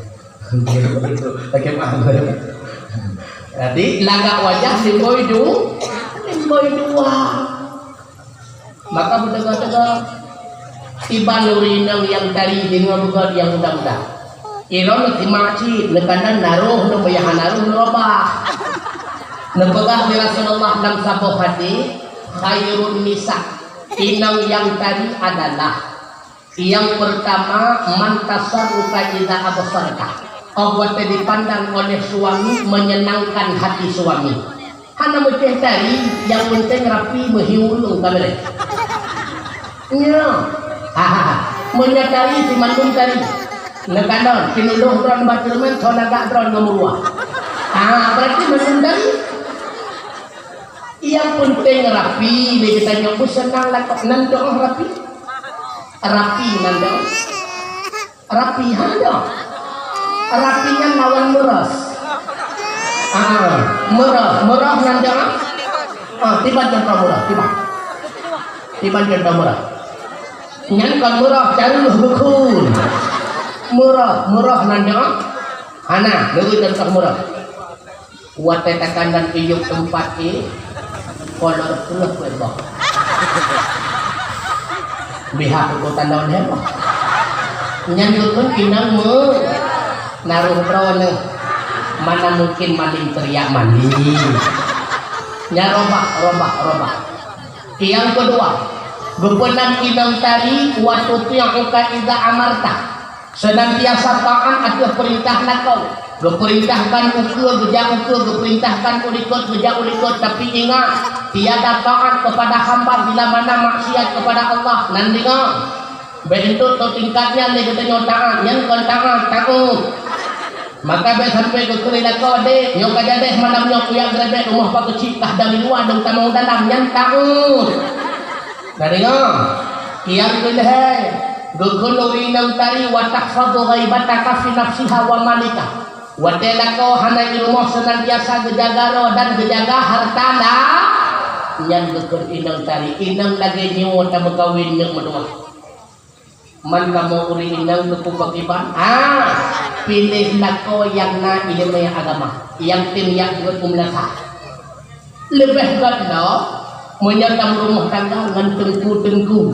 lagi maaf jadi lagak wajah limboi dua maka bertegak-tegak tiba nurinang yang tadi dengan bukan yang mudah-mudah Iron dimaci nekanan naruh nu bayahan naruh robah. Nepegah di Rasulullah dalam sabuk hati khairun nisa Inang yang tadi adalah yang pertama mantasaruka idza absarta. Allah dipandang oleh suami menyenangkan hati suami. Hana meceh tadi yang penting rapi mehiulung kamera. Nya. Menyadari si mandung tadi. Nekanon pinuluh dron baturmen sonaga dron ngomurua. Berarti menyadari yang penting rapi. Dia kita nyobu senang lakok nandong rapi. Rapi nandong. Rapi handong. Rapinya lawan meras. Murah nandong. Tiba contoh murah, tiba contoh murah. Nyan kan murah caruh bekun. Murah nandong. Hana, lagu contoh murah. Kuat tetakan dan iyuk tempat ini kolor puluh berbah. Bihak ukutan daun heboh. Nyanyukun inang mu naruh prone. Mana mungkin maling teriak maling. Nya robah. Yang kedua, gebenan inang tadi waktu yang uka iza amarta. Senantiasa taat atas perintah nakau. Geperintahkan ukur, geperintahkan ulikut, tapi ingat tiada taat kepada hamba bila mana maksiat kepada Allah. Nanti bentuk atau tingkatnya ni katanya taat, yang kon taat. Maka be sampai ke kerila kau dek, nyok aja deh malam nyok yang gede rumah pak kecil kah dari luar dong tamau dalam yang taat. Nanti yang kedua, gegeluri nang tari watakfadu ghaibataka fi nafsiha wa malika. Wadela kau hana ilmu senantiasa gejagaro dan gejaga hartana yang geger inang tari inang lagi nyewa tak berkawin yang medua man kamu uri inang tuku bagiban pilihlah kau yang na ilmu yang agama yang tim yang berkumlasa lebih ganda menyertam rumah tangga dengan tengku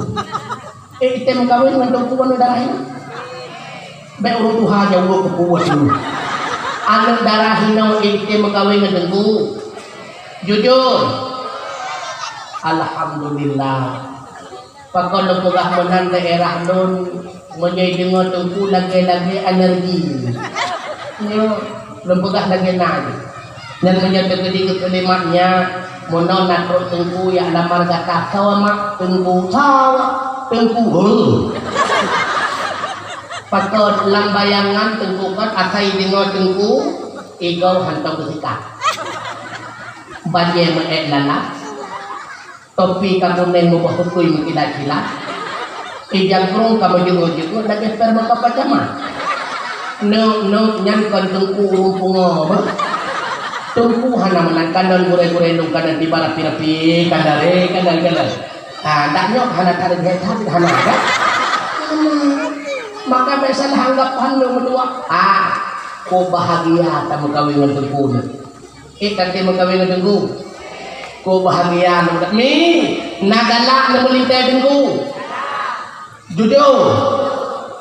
item kawin dengan tengku anu darahnya be urut tuha jauh kepuas dulu anu darah hino item kawin dengan tengku jujur alhamdulillah pakon pegah menan daerah nun menjadi dengar tengku lagi energi nyo lempegah lagi nang dan menjadi ketiga kalimatnya monon nakro tengku yang lamar kata sama tengku pakon lambayangan tengku kan asai dengar tengku igau hantau kesikat banjir meek lalat topi kamu neng mau hukui mengkilat-kilat ijang krong kamu juga lagi perma kapacama no nyankan tengku rumpung tengku hana menangkan dan gure-gure nung kanan di barat pirapi kandare tak nyok hana tarik hati hana ada maka biasalah anggapan lo berdua kau bahagia tak mengkawin dengan tengku nanti mengkawin dengan tengku kau bahagia mi nagalak na melintai tengku jujur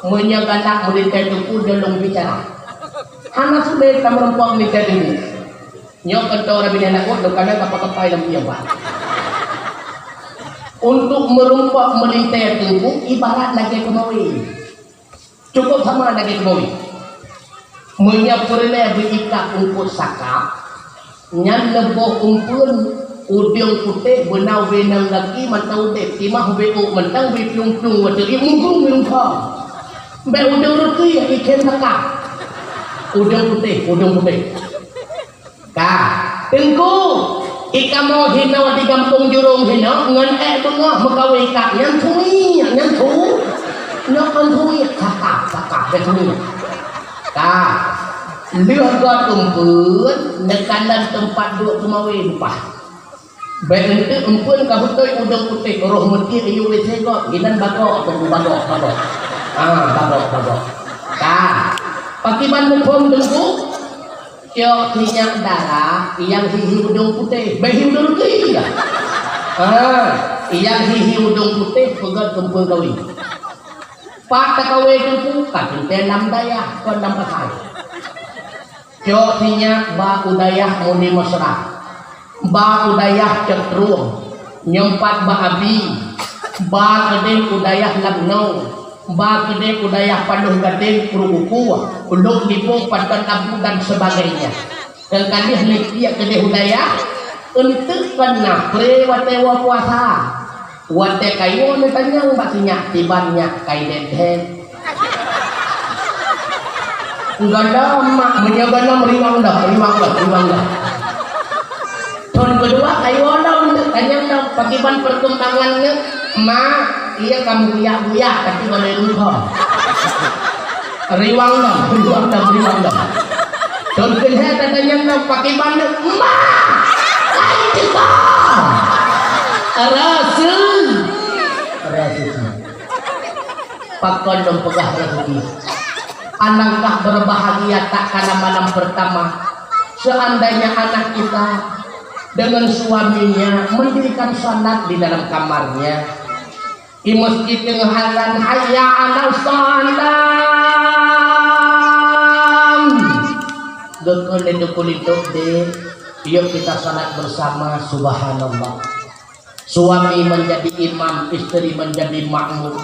menyagalak melintai tengku dalam bicara hana sudah tak merempuang melintai tengku nyok kentau rabi anak ko dokana kapakapai dalam iya ba untuk merempuang melintai tengku ibarat lagi kemawi cukup sama lagi kemawi menyapurnya berikat umput sakap nyan leboh umpun udang putih benau benang lagi mantau dek timah beu mentang be plung-plung wateri mungkung mungkang be udang roti ya ikan takak udang putih ka tengku ika mau hina di kampung jurung hina ngan bengah mekawe ka yang thui nyakan thui kakak be thui ka lihat gua tumpun nekanan tempat duduk kemawe lupa baik itu empun kabutoi udang putih roh mati ayu wece kok ginan bagok tunggu bagok pakiban mukom tunggu yo minyak darah yang hihi udang putih bayi udang putih ya yang hihi udang putih pegat kumpul kawin pak takawai tunggu kadang tenam daya kon nam pasai yo minyak ba udayah muni masyarakat ba udayah cetruang nyempat ba abi ba gede udayah labno ba gede udayah paduh gede perubuku uluk lipo padan abu dan sebagainya dan kadih likia gede udayah untuk kena prewate puasa wate kayu netanya bakinya tibannya kai deden enggak ada mak menjaga meriwang dah tahun kedua kayu untuk tanya pakiban perkembangannya mak iya kamu buya tapi boleh lupa riwang dah tahun kedua tanya pakiban mak kayu kita rasul pakon dong pegah rezeki alangkah berbahagia tak kala malam pertama seandainya anak kita dengan suaminya mendirikan salat di dalam kamarnya di masjid dengan halan hayya 'alas salam dekul deh yuk kita salat bersama subhanallah suami menjadi imam istri menjadi makmum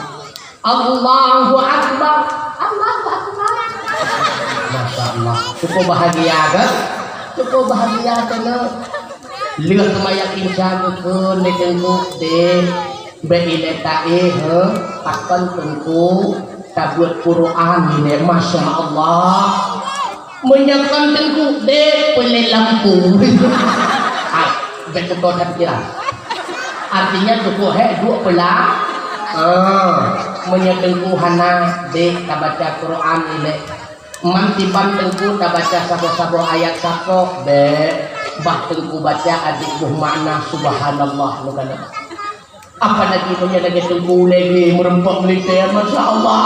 Allahu Akbar Masya Allah cukup bahagia kan lihat kemayak insya ke netengku de beile tae akan tengku tabut Quran ini Masya Allah menyakan tengku de pele lampu betul kira artinya cukup dua pelah menyetengku hana de baca Quran ini mantiban tengku baca sabo ayat sabo de bah tengku baca adik buh makna subhanallah bukan apa lagi punya lagi tengku lagi merempok melite Masya Allah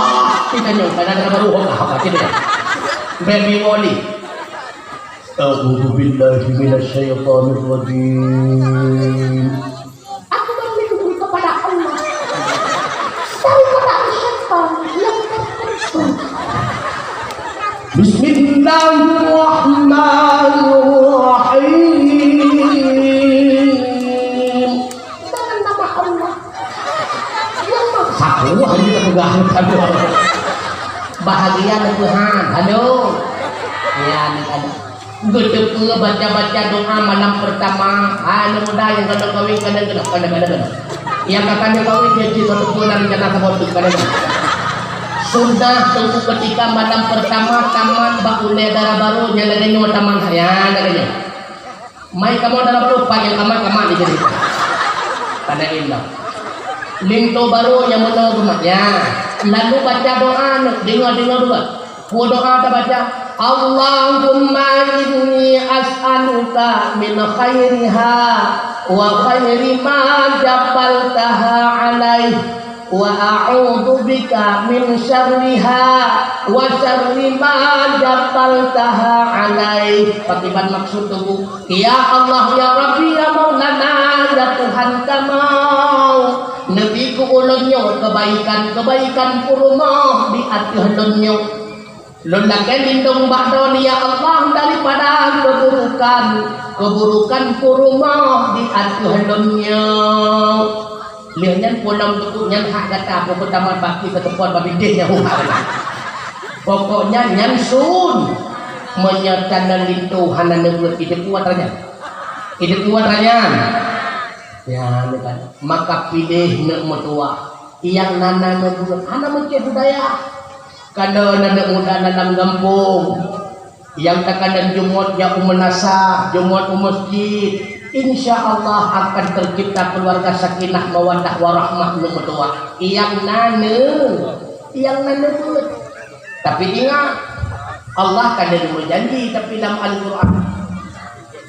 kita nyoba ada baru apa kita baby wali A'udzu billahi minasyaitonir rajim Bismillahirrahmanirrahim. Dengan nama Allah. Satu hari kita pegang bahagia dengan Tuhan. Halo. Ya, nih Gede baca doa malam pertama. Mudah yang kawin kadang-kadang. Yang katanya kawin dia cita bulan jana sabotuk kadang. Sudah tunggu ketika malam pertama taman bakule darah baru nyalain nyawa taman saya katanya. Mai kamu darah baru panggil kamar di jadi. Pada indah. Linto baru yang menurut ya. Lalu baca doa dengar dua. Doa baca Allahumma inni as'aluka min khairiha wa khairi ma jabaltaha alaih wa a'udzu bika min syarriha wa syarri ma jabaltaha alaih. Patiban maksud tubuh ya Allah ya Rabbi ya Maulana ya Tuhan kamau nebiku ulunnya kebaikan puruma di hati ulunnya Lulakan lindung ba'doni ya Allah daripada keburukan puruma di atuhannya. Lihatnya pulang tukuknya hak kata apa pertama baki ketepuan babidihnya pokoknya nyansun menyertakan lintuhan dan nebuat hidup kuatannya ya kan maka pilih nek metua yang nana nebuat anak mencet budaya kada nada muda dalam kampung yang tekanan jumut yang umenasa jumut masjid insya Allah akan tercipta keluarga sakinah mawaddah warahmah numetua yang nane pun tapi ingat Allah kada berjanji tapi dalam Al-Quran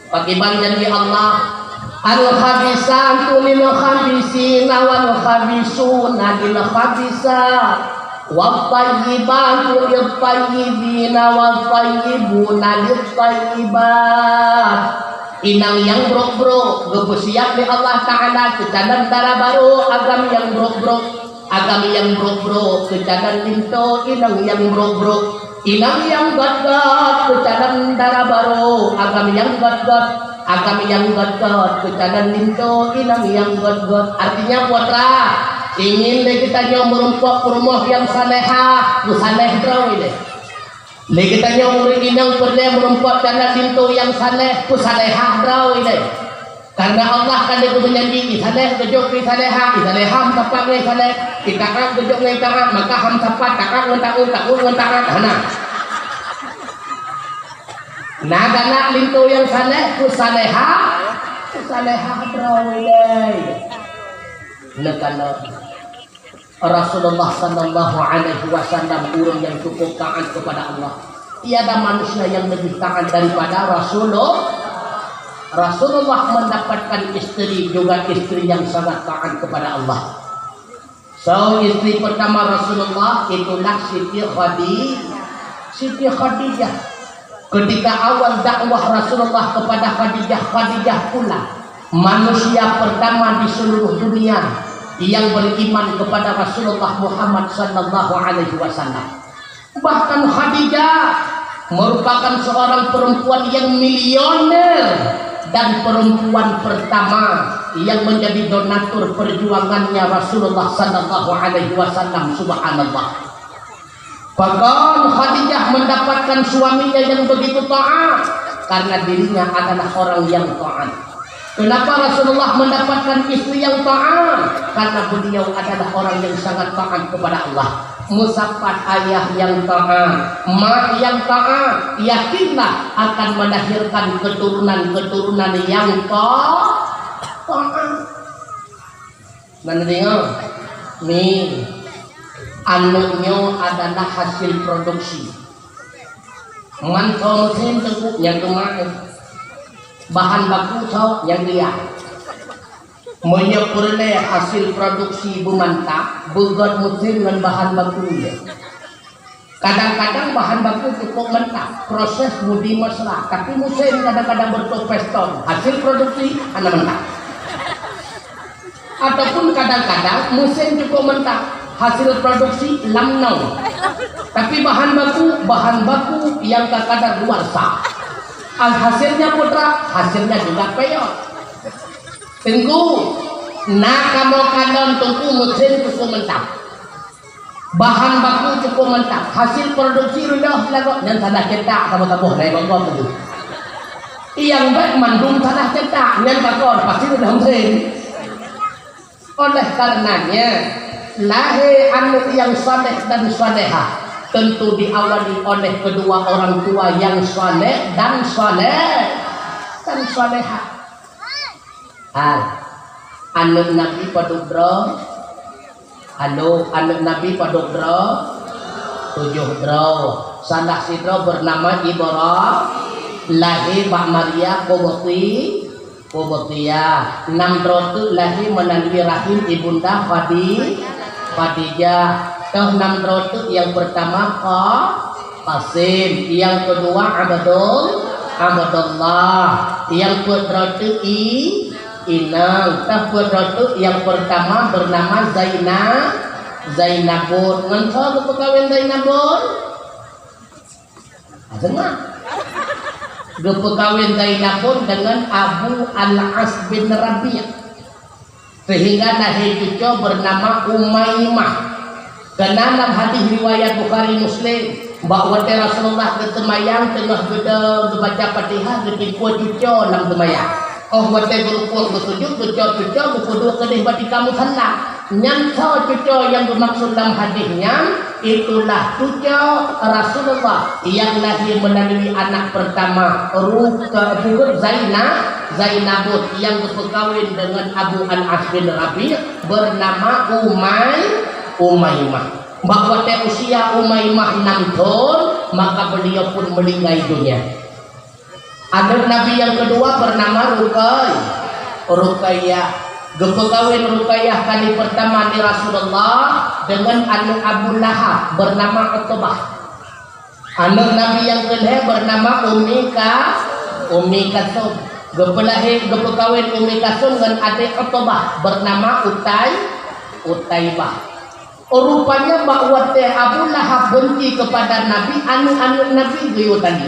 bagaimana janji Allah al-khabisatu lil khabisina wal khabisuna lil khabisat wattayyibatu lit-tayyibina wattayyibuna lit-tayyibat. Inang yang brok-brok gebesiak di Allah Ta'ala kecadan darah baru agam yang brok-brok kecadan linto inang yang brok-brok inang yang gat-gat kecadan darah baru agam yang gat-gat kecadan linto inang yang gat-gat. Artinya putra ingin le kita nyo merumpak rumah yang salehah, ku saleh draw ini. Le kita nyo inang perle merumpak tanah pintu yang saleh, ku salehah draw ini. Karena Allah kan dia menjanji saleh kejok salehah, salehah tapak ni saleh, itaat kejok ni taat, maka ham tapat taat ngan taat hana. Nah karena pintu yang saleh, ku salehah draw ini. Nekana Rasulullah sallallahu alaihi wasallam orang yang cukup taat kepada Allah. Tiada manusia yang lebih taat daripada Rasulullah mendapatkan istri juga istri yang sangat taat kepada Allah. So istri pertama Rasulullah itulah Siti Khadijah. Ketika awal dakwah Rasulullah kepada Khadijah pula manusia pertama di seluruh dunia yang beriman kepada Rasulullah Muhammad sallallahu alaihi wasallam. Bahkan Khadijah merupakan seorang perempuan yang milioner dan perempuan pertama yang menjadi donatur perjuangannya Rasulullah sallallahu alaihi wasallam. Subhanallah. Bahkan Khadijah mendapatkan suaminya yang begitu taat karena dirinya adalah orang yang taat. Kenapa Rasulullah mendapatkan istri yang taat? Karena beliau adalah orang yang sangat taat kepada Allah. Musapat ayah yang taat, mak yang taat, yakinlah akan melahirkan keturunan yang taat. Mana tengok? Nih, anaknya adalah hasil produksi. Mantau mesin tengkuknya kemarin. Bahan baku tau yang dia menyepurle hasil produksi bumanta buat mesin dengan bahan baku dia. Kadang-kadang bahan baku cukup mentah, proses mudi mesra, tapi mesin kadang-kadang bertopeston hasil produksi anak mentah. Ataupun kadang-kadang mesin cukup mentah, hasil produksi lamnau, tapi bahan baku yang kadang-kadang luar sah. Hasilnya putra, hasilnya juga peyot. Tunggu, nah kamu kadang tunggu mesin cukup mentah, bahan baku cukup mentah, hasil produksi rendah lagu dan salah cetak kamu dari bangkok itu. Yang baik mandum salah cetak dan bangkok pasti sudah mesin. Oleh karenanya lahir anak yang saleh dan salehah tentu diawali oleh kedua orang tua yang saleh dan salehah. Anak Nabi padudra, anak Nabi padudra 7 dra. Salah sidra bernama Ibrahim, lahir Mbak Maria Qobotiyah. 6 dra itu lahir melalui rahim ibunda Khadijah. 6 rotu yang pertama Qasim, yang kedua Abdullah, yang kedua Inang. Rotu yang pertama bernama Zainabun. Ngentau kepekawin Zainabun? Dengar. Kepekawin Zainabun dengan Abu Al-As bin Rabi'. Sehingga lahir cucu bernama Umaymah. Karena dalam hadis riwayat Bukhari Muslim bahwa Rasulullah ketemayang tengah beda membaca Fatihah ketika cucu dalam temayang. Oh wate berukun bersujud cucu berkudu kedih bagi kamu hendak nyantau cucu yang bermaksud dalam hadisnya itulah cucu Rasulullah yang lahir melalui anak pertama Zainabun yang berkawin dengan Abu Al-As bin Rabi' bernama Umaymah. Bahwa usia Umaymah 6 tahun maka beliau pun meninggal dunia. Anak Nabi yang kedua bernama Ruqayyah. Gepekawin Ruqayyah kali pertama di Rasulullah dengan anak Abu Lahab bernama Utbah. Anak Nabi yang kedua bernama Ummi Kalsum. Gepekawin Ummi Kalsum dengan adik Utbah bernama Utaibah. Rupanya bahwa Abu Lahab benci kepada Nabi, anak-anak Nabi beliau tadi.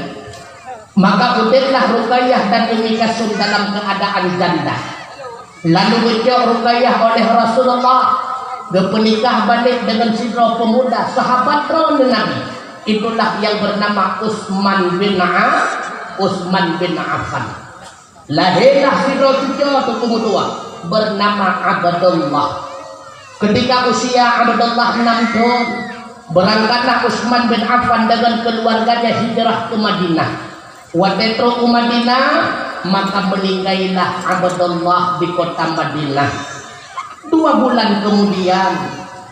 Maka utirlah Ruqayyah dan Ummi Kalsum dalam keadaan janda. Lalu beliau Ruqayyah oleh Rasulullah Berpenikah balik dengan sidro pemuda sahabat Rasul Nabi. Itulah yang bernama Utsman bin Affan. Lahirlah sidro tujuh pemuda bernama Abdullah. Ketika usia Abdullah 6 tahun, berangkatlah Utsman bin Affan dengan keluarganya hijrah ke Madinah. Waktu ke Madinah, maka meninggallah Abdullah di kota Madinah. 2 bulan kemudian,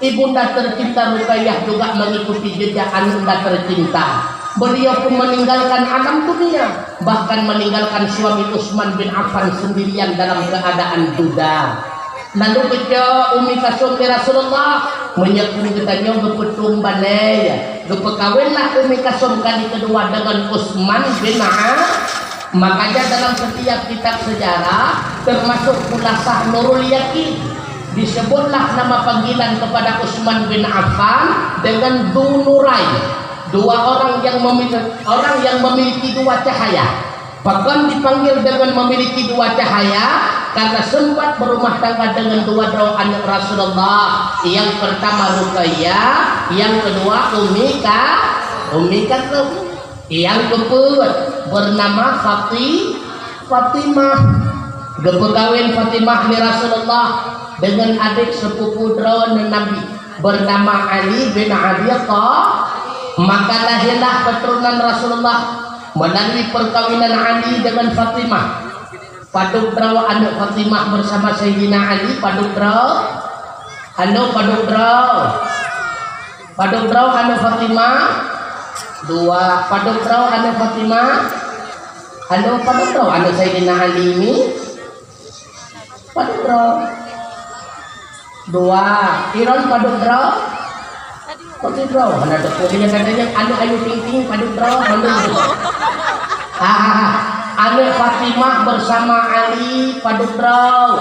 ibunda tercinta Ruqayyah juga mengikuti jejak ananda tercinta. Beliau pun meninggalkan alam dunia, bahkan meninggalkan suami Utsman bin Affan sendirian dalam keadaan duda. Lalu ketika Umi Kasum Rasulullah menyekung katanya berpetung balai, berkawinlah Umi Kasum kali kedua dengan Utsman bin Affan. Makanya dalam setiap kitab sejarah termasuk Khulasah Nurul Yaqin disebutlah nama panggilan kepada Utsman bin Affan dengan Dzunurain, 2 orang yang memiliki 2 cahaya. Bahkan dipanggil dengan memiliki 2 cahaya karena sempat berumah tangga dengan 2 anak Rasulullah. Yang pertama Ruqayyah, yang kedua Ummi Kalsum. Yang kedua bernama Fatimah. Gepekawin Fatimah ni Rasulullah dengan adik sepupu Nabi bernama Ali bin Abi Thalib. Maka lahirlah keturunan Rasulullah melalui perkawinan Ali dengan Fatimah. Paduk draw anak Fatimah bersama Sayyidina Ali. Paduk draw anak Fatimah 2. Paduk draw anak Fatimah. Paduk draw anak Sayyidina Ali ini. Paduk draw 2. Iron paduk draw. Paduk draw. Mana ada punya katanya anak ting paduk draw. Anak Fatimah bersama Ali paduk draw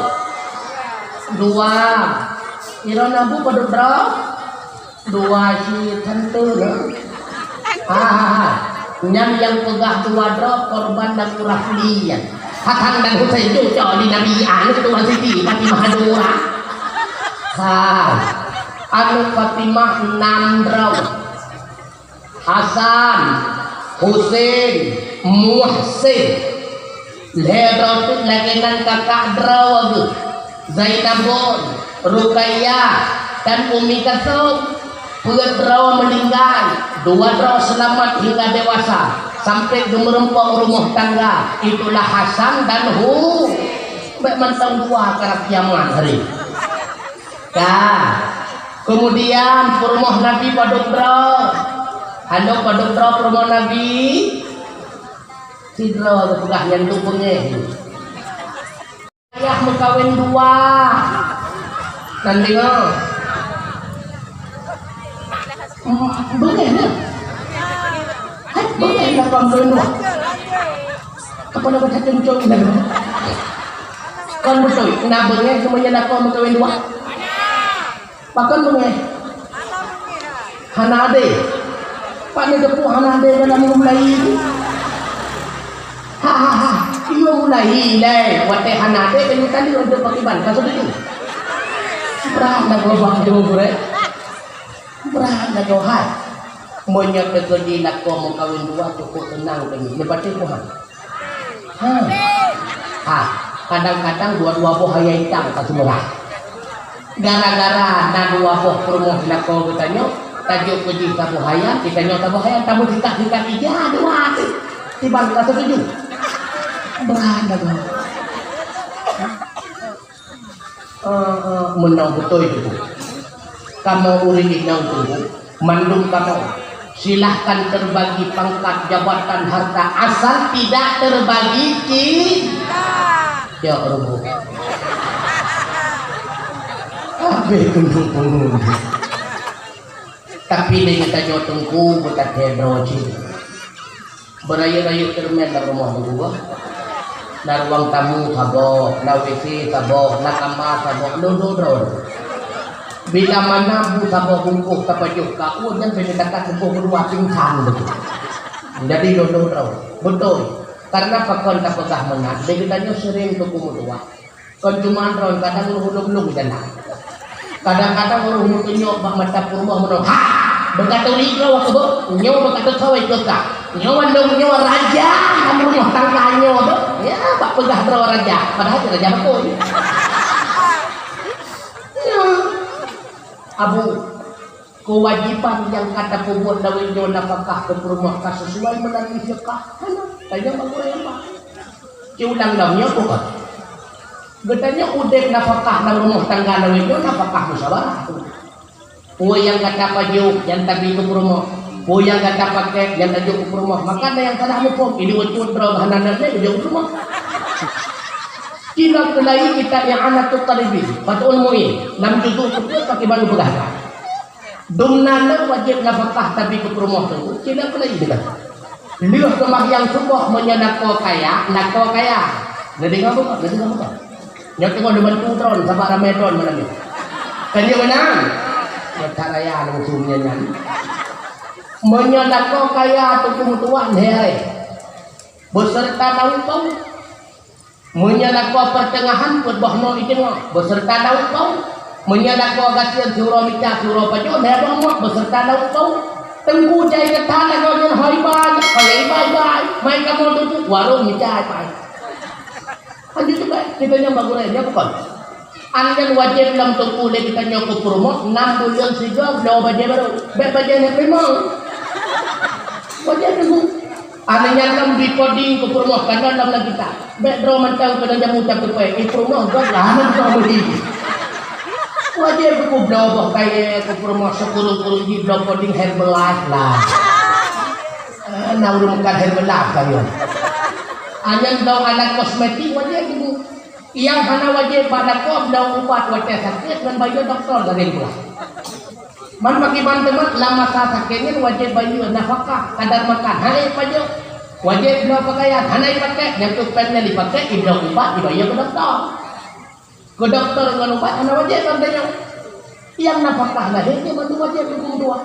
2. Iron Abu paduk draw 2 si tentu nyam yang pegah 2 draw korban dan kuraflian Hasan dan Husain itu di Nabi anu kedua Siti Fatimah 2. Anu Fatimah 6 draw. Hasan, Husain, Muhsin. Ledraw itu lagian kakak draw Zainabun, Ruqayyah dan Ummi Kalsum. Draw meninggal, 2 draw selamat hingga dewasa sampai gemerempok rumah tangga. Itulah Hasan dan mentang 2 karena kiamat hari. Kemudian rumah Nabi paduk draw. Paduk draw rumah Nabi. Si draw kepegah yang tubuhnya. Ayah mengkawin 2. Nanti boleh lah. Boleh lah kamu dulu. Apa nak baca cuncung ni? Kan betul. Nak boleh semuanya nak kamu kawin 2. Bahkan boleh. Hanade. Pak ni depu Hanade dalam mulai. Iyo mulai lah. Wate Hanade dengan tadi untuk pakiban. Kasut itu. Berat nak kau buat jauh boleh. Berat nak kau hai. Monyak dekodi nak kau mau kawin 2 cukup tenang begini. Lepas itu Tuhan. Kadang-kadang 2 buah ayam hitam tak semua. Gara-gara na 2 buah perumah nak kau bertanya. Tajuk keji tabu hayam, kita nyok tabu hayam, tabu sikat-sikat ija 2. Tiba kita setuju. Beranda kau. Menang betul itu. Kamu uring inang tunggu, mandung kamu. Silahkan terbagi pangkat jabatan harta asal tidak terbagi cinta. Ya Allah. Apa tunggu. Tapi dia kita jauh tunggu buat hedroji. Berayu-rayu termen dalam rumah gua. Na ruang tamu sabo, na WC sabo, na kamar sabo, dodo. Bila mana bu sabo bungkuk tapajuk kau dan pendekat bungkuk berdua pingsan betul. Jadi dodo. Betul. Karena pakon tak pegah menang. Dia kita sering tuku dua. Kon cuma ron kadang lu jalan. Kadang-kadang orang mutu nyok bak mata purmo menong ha berkata liga waktu bu nyok berkata kawai kekak nyok andong nyok raja kamu rumah tangga nyok bu ya bak pegah berawa raja padahal raja betul ya abu kewajiban yang kata pembuat dawai nyok nafkah ke rumah sesuai melalui fiqah kayaknya bagus ya pak ciulang damnya bukan getanya udek nafkah nang rumah tangga dawai nyok nafkah musyawarah yang kata pajuk yang tadi ke rumah yang kata pakai yang tajuk ke rumah maka ada yang salah hukum ini wujud berapa hanannya ke rumah tidak kelai kita yang anak tu talibi patul muin 6 juzuk itu pakai baru beragam dumnana wajib nafkah tapi ke rumah tu tidak kelai kita liuh kemah yang subuh menyenako kaya nako kaya jadi ngamu yang tengok depan tutron sama ramedon mana ni kan dia benar caraya langsungnya nyanyi menyadako kaya atau kemutuan here beserta daun kau menyadako pertengahan buat bahno itengah beserta daun kau menyadako gasian surau mica surau pajo nebang beserta daun kau tengku jai ketan lagonya hai bye mai kamu tutup warung mica bye lanjut juga kita nyambak gurenya bukan Anda wajib dalam tunggu lagi kita nyokok promo 6 bulan sejauh dah baca baru baca yang memang baca dulu anda nyakam recording ke promo karena dalam lagi kita backdraw macam kena jamu ucap kepai promo gak lah anda bisa beli wajib aku blog kayak ke promo 10 di blog coding Herbalife lah naurumkan Herbalife kalian anda tahu anak kosmetik wajib dulu yang hana wajib pada kau dalam ubat wajah sakit dan bayar doktor dari pula. Man bagi teman lama sakitnya wajib bayar nafkah kadar makan. Hari paju wajib bela pakaian. Hana dipakai yang tu pennya dipakai iblau ubat dibayar ke doktor. Ke doktor dengan ubat hana wajib tandanya. Yang nafkah lah ini bantu wajib hukum dua.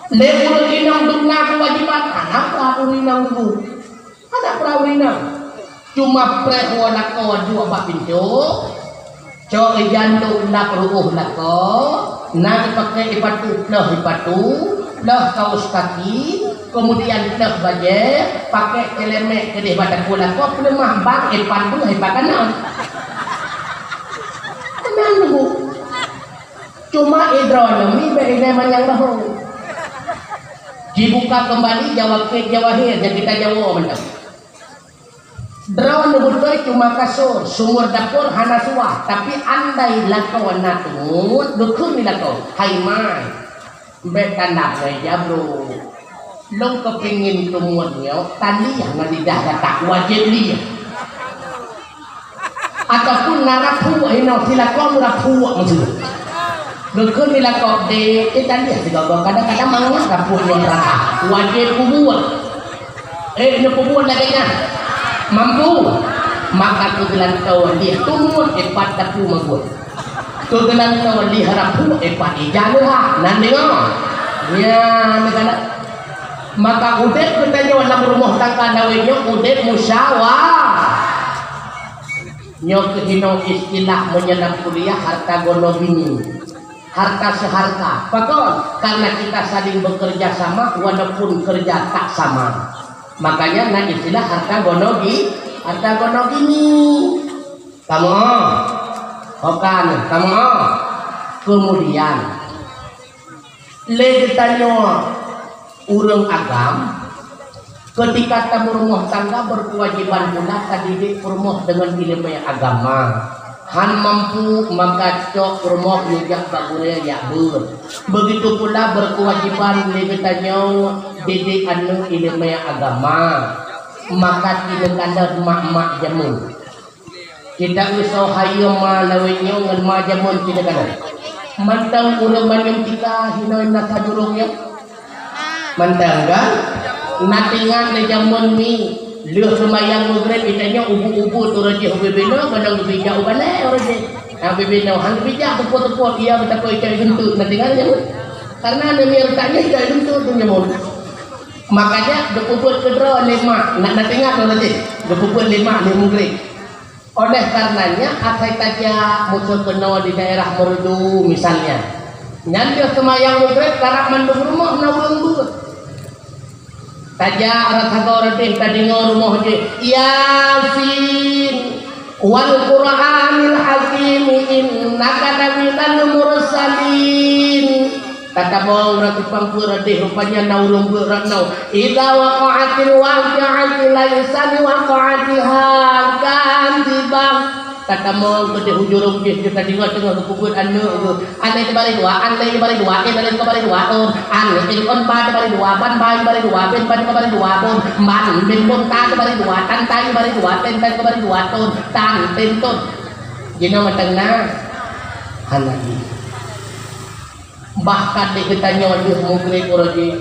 Lebur inang dukna kewajiban anak perahurinang dulu. Anak perahurinang. Cuma preho lako dua bak pintu co jantung nak ruuh lako nak pakai ipatu lah kaos kaki kemudian lah baje pakai elemek kedih badan pula ko pelemah bang ipatu kanan bu cuma hidronomi beine manyang bahu dibuka kembali jawab ke jawahir yang kita jawab mentang Drawan betul cuma kasur, sumur dapur hana suah, tapi andai lakau natut, dukun ni lakau, hai mai, betanak aja bro, lo kepingin kemudian tali yang lidah tak wajib dia, ataupun narapu, ini silakau narapu maksudnya, dukun ni lakau de, tali juga kadang-kadang mau dapur yang rata, wajib kubuat, ini kubuat lagi kan. Mampu maka kegelan kawan dia tumut epat dapu magut kegelan kawan dia harapu epat ijalah nan dengar ya negara maka udet bertanya dalam rumah tangga nawenya udet musyawar nyok kehino istilah menyenang kuliah harta gono bini harta seharta pakon karena kita saling bekerja sama walaupun kerja tak sama makanya nah istilah harta gono gini kamu okan kamu kemudian le tanya urang agam ketika tamu rumah tangga berkewajiban pula kadidik rumah dengan ilmu agama han mampu maka cok rumah yujak bagurnya ya begitu pula berkewajiban le tanya didik anu ilmu agama maka tidak ada mak-mak jamun tidak usah hayo malawinyo ngan ma jamun tidak ada mantang ulaman yang kita hinoy nakadurungnya mantang kan natingan na jamun mi liu semayang mugret itanya ubu-ubu turaji hubibino kadang bija ubale oraje hubibino hang bija tepot-tepot iya betapa ikai gentut natingan jamun karena ada mirtanya ikai gentut jamun makanya depuput kedua lima nak tinggal nanti depuput lima mugret Oleh karenanya asai saja musuh kena di daerah merdu misalnya nyantir semayang mugret karena mandung rumah nawang buat saja rasa goradeh tadi rumah je Yasin wal Qur'anil Hakim innaka laminal mursalin kata bang ratu pangpura deh rupanya naulung beratnau idza waqa'atil waqi'atu laisa liwaqa'atiha kadibang kata mau gede hujurum kita tengah kubur anu ane balik dua ane balik dua ane balik dua ane on ban balik dua ban balik dua ben balik dua ton man ben bon ta balik dua tan tai balik dua ten balik dua ton tan ten ton jino matengna hanagi bahkan diketanya wajah mugrik oraji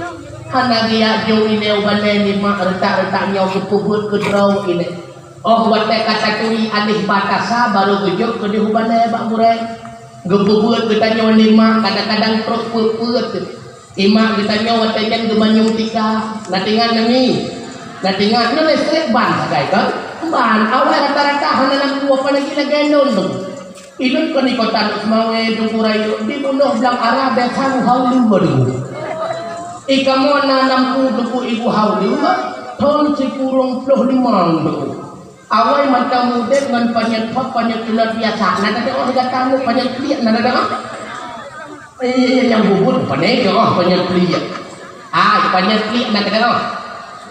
hanagi ya jauh ini ubane ni mak retak-retaknya kubur kedrau ini oh buat kata curi alih batasa baru gejuk ke dihubane bak murek gebubut ketanya lima kadang-kadang truk puput imak ditanya watanyan gemanyung tika natingan nami natingan na listrik ban sagay kan ban awal rata-rata hanalang dua panagi na ganon ilun ko ni kotan usmawe dungkurayo di bunuh belang arah betang hauliu baru ikamo nanamku duku ibu hauliu ton sikurung puluh limang duku awal mata muda dengan panjat ular biasa nada oh tidak tahu panjat liat nada yang bubut panjat panjat liat panjat liat nada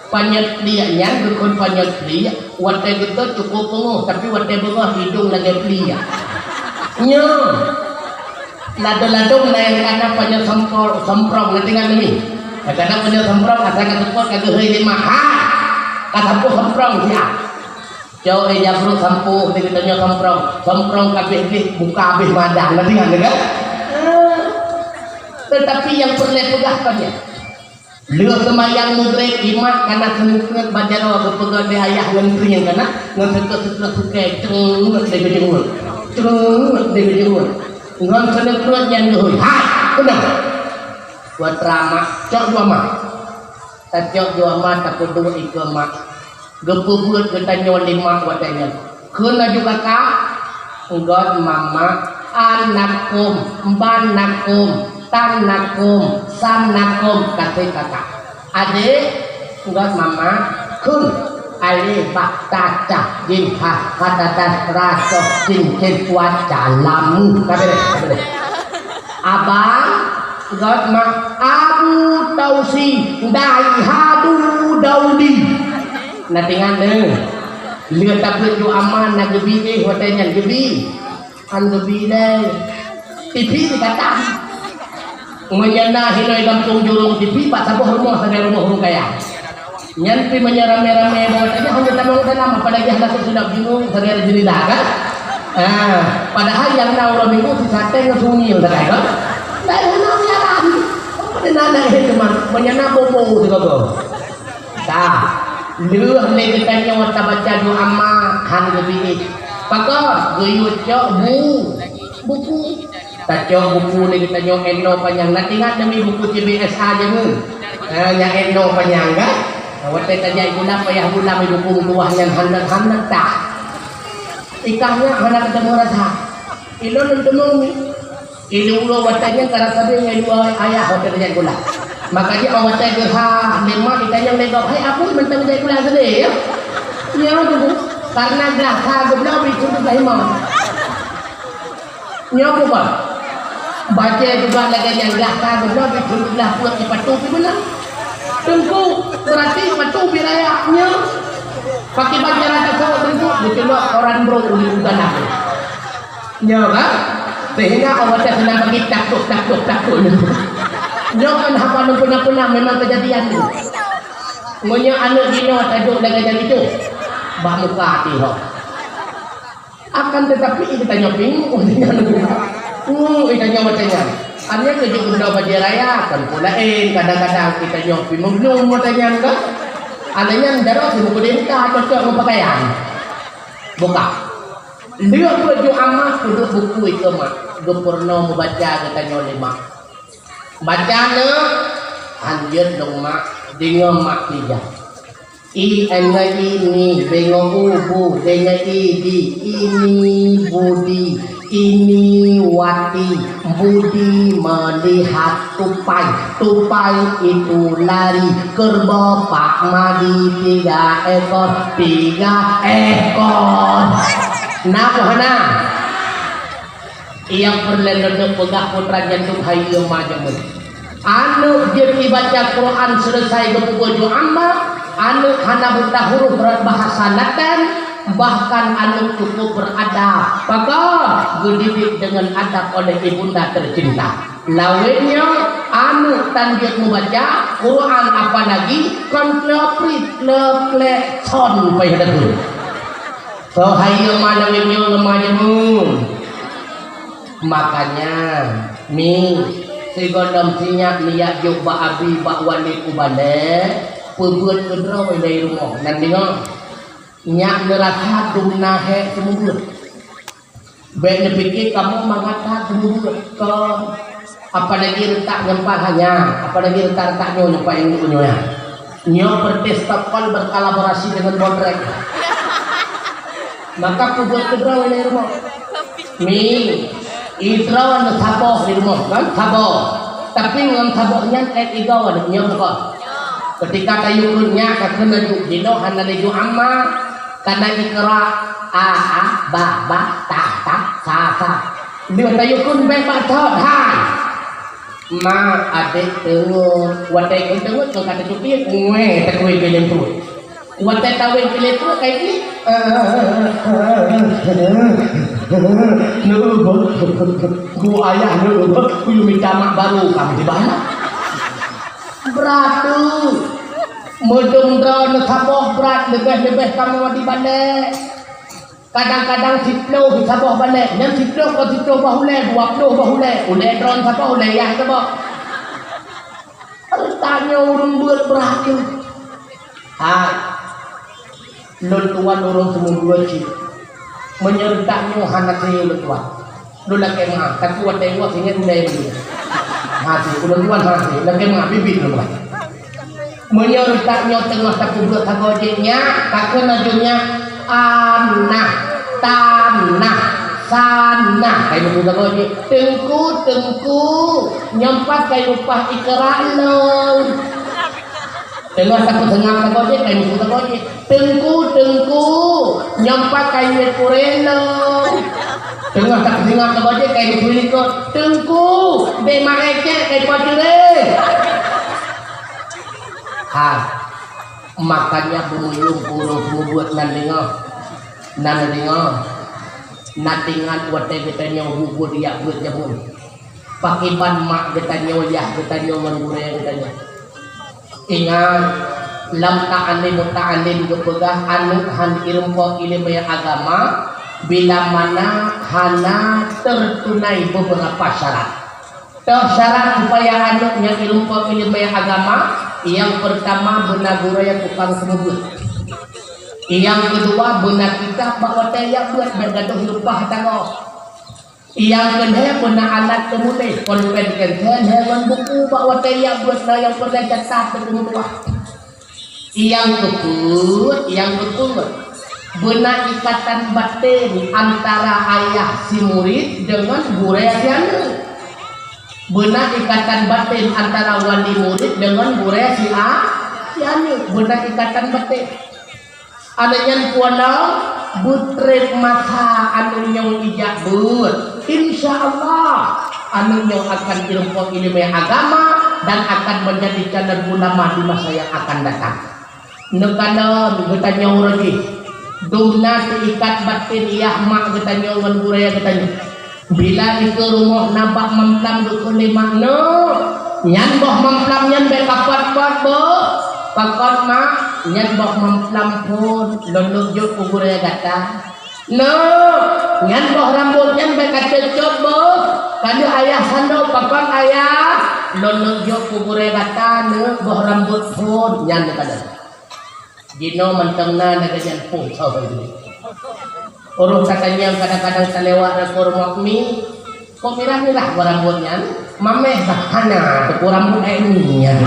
panjat liatnya bukan panjat liat wadah gitu cukup penguh tapi wadah bawah hidung lagi liat nya lado-lado yang karena panjat semprong nanti kan ini kadang panjat semprong asal ketepot kagak hari maha kata semprong siap jauh aja bro sampo ditanya semprong kabeh di buka habis madang nanti kan tetapi yang perlu pegahkannya lihat semayang mugrik imat karena senut bajaro kepegang di ayah menteri yang kena ngesekat suka cerut di bejungun ngon senut yang doi hai kena buat ramah cok dua mak tak cok dua mak tak kudu ikut mak gebubut ketanya lima watanya kena juga kak god mama anakum banakum tanakum sanakum kasih kakak adik god mama kun ali baktaca jin ha hadatas raso jin kuat jalamu kabeh abang god mak abu tausi dai hadu daudi natingan deh lihat tapi ju aman na gebi hotelnya gebi an gebi deh tipi dikata menyana hinai kampung jurung tipi pak sabuh rumah saya rumah kaya nyanti menyerame-rame bahwasanya hanya tamang dalam apalagi hendak sudah bingung saya jadi dagang padahal yang naura minggu si sate ngesungil dagang kan dari namanya kan pada nana itu mah menyana bobo juga tak leuh le ditanya wata baca doa mah han lebih pakor guyut cok buku taco buku le ditanya eno panjang nanti ingat demi buku CBS aja mun nya eno panjang kan wata tanya guna payah guna me dukung tuah yang handak tak ikahnya handak ketemu rasa ilon temung ilu watanya karasa dia dua ayah wata tanya guna makanya awak saya gerha lima ditanya legap hai aku mentang saya kuliah sedih ya tuh karena gerha geblau itu sudah imam nyoba kan baca juga lagi yang gerha geblau itu sudah buat di patu benar tengku berarti patu birayanya pakai baca rata sawo tengku dicoba orang bro di udana nyoba sehingga awak saya senang pakai takut jangan hafal pernah memang kejadian itu. Ngonya anak dino tajuk lagi jadi itu. Bah muka hati ho. Akan tetapi kita nyoping dengan kita nyopingnya. Artinya kerja benda baju raya kan pula kadang-kadang kita nyoping belum matanya enggak. Adanya darah di buku denta cocok mau pakaian. Buka. Lihat baju amas duduk buku itu mah. Gepurno membaca kita nyolima. Bacana anjir dong mak dengan mak tiga ini bengong ubu dengan ini budi ini wati budi melihat tupai itu lari kerbau Pak Madi 3 ekor nah pohana yang perlendok pegah putra jantung hayu majamun anu jadi baca Quran selesai 27 amma anu hana buta huruf berbahasa Natan bahkan anu cukup beradab maka dididik dengan adab oleh ibunda tercinta lawennya anu tanjut membaca Quran apa lagi konflik son payah dulu so hayo manawinyo ngemajamun makanya mi si godom sinyak niat juk ba abi ba wali kubane pembuat kedra dari rumah nanti nyak neraka dumna he semua baik nepikir kamu mengata semua ke apa lagi retak nyempah hanya apa lagi retak nyempah yang punya nyo bertestapal berkolaborasi dengan bodrek maka pembuat kedra dari rumah mi idrawan saboh di rumah kan saboh tapi ngam sabohnya igawan nyo bukan ketika tayukunnya kakena juk dino hana leju amma karena ikra a ba ta sa dia tayukun be ba thot hai ma adek tengo watai kun tengo to kata tupi ngwe takwe kelen tu watai tawe kelen tu kayak ni nu ayah nu ku minta mak baru kamu di mana berat tu mudung drone saboh berat lebih kamu di balik kadang-kadang siplo saboh balik dan siplo bahule 20 bahule ule drone saboh ule yang saboh harus tanya urung berat tu lon tuan urung semua dua cik menyertaknya anak saya lon tuan lu lagi mah tak kuat tengok sini udah ini hati udah tuan hati lagi mah bibit lu menyertaknya tengah takubur takojeknya takkan najumnya tanah sana kayak begitu takojek tengku nyempat kayak upah ikra lo tengah takojek kayak begitu takojek tengku nyempat kayak kurelo tengah takojek kayak begitu tengku be marecek kayak pajure makanya bumuyung burung buat nandingo natingan wate kita nyaw bubur ya buat jabun pakiban mak kita nyaw ya kita nyaw manggure kita nyaw ingat lam ta'alim muta'alim gepegah anu han irumpo ilmu agama bila mana hana tertunai beberapa syarat supaya anaknya ilmu agama. Yang pertama benar guraya tukang semubut. Yang kedua benar kita bahwa daya buat bergaduh lupa tango. Yang kedua benar alat kemudian konvensi hewan buku bahwa daya buat yang pernah catat kedua. Yang kedua benar ikatan batin antara ayah si murid dengan guraya si anak. Benar ikatan batin antara wali murid dengan guraya si anu benar ikatan batin adanya kuala butrek masa anu nyong ijak but insyaallah anu nyong akan ilmu agama dan akan menjadi calon ulama di masa yang akan datang nekana kita nyong lagi dumna ikat batin iya mak kita nyong dengan guraya kita nyong bila itu rumah nampak memplam dukun lima no nyan boh memplam nyan be kapat bo pakot mak nyan boh memplam pun lolok juk kubur ya gata no nyan boh rambut nyan be kacecot bo kadu ayah sando pakot ayah lolok juk kubur ya gata no boh rambut pun nyan kada jino mentengna nagajan pun so begini. Orang katanya kadang-kadang selewat reform mi, kok mirah-mirah rambutnya, mameh bahana, tuku rambut ini ya.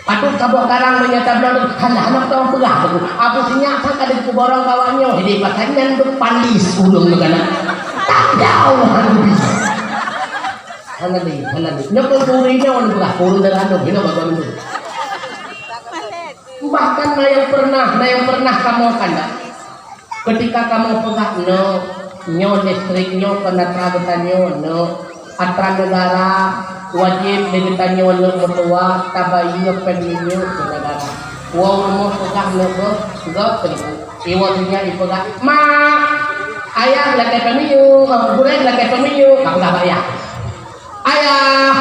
Aduh kabok karang menyata belum anak tong pegah tu. Abu sinyak tak ada kuborong kawannya. Jadi pakannya untuk pandis ulung tu kan. Tak jauh handu. Hanadi. Nyokong purinya orang pegah purun dan handu. Hina bagus tu. Bahkan na yang pernah kamu kanda. Ketika kamu pegah nyo listriknya kena tragetannya atra negara wajib digitanya walau mertua tabayinya pendinya ke negara uang rumah pegah nebo gak tentu iwatunya ipegah ma ayah lagi pemiyu gureng lagi pemiyu kamu gak bayar ayah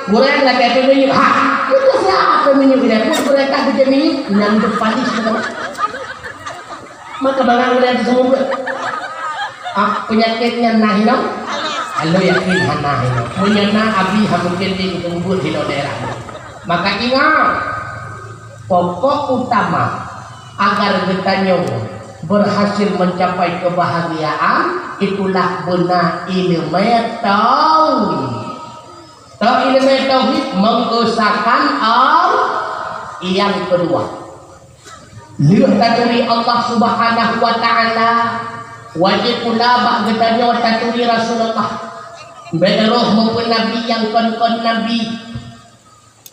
gureng lagi pemiyu ha itu siapa pemiyu ini pun mereka di pemiyu nanduk panis maka barang gureng itu semua penyakitnya nahinam Alo yakin hana hino menyana abi mungkin di tunggu di daerah. Maka ingat pokok utama agar kita berhasil mencapai kebahagiaan itulah benar ilmu tauhid. Ilmu tauhid mengesahkan yang kedua. Lihat taturi Allah Subhanahu wa taala wajib pula bak getanya taturi Rasulullah. Beroh maupun Nabi yang kon Nabi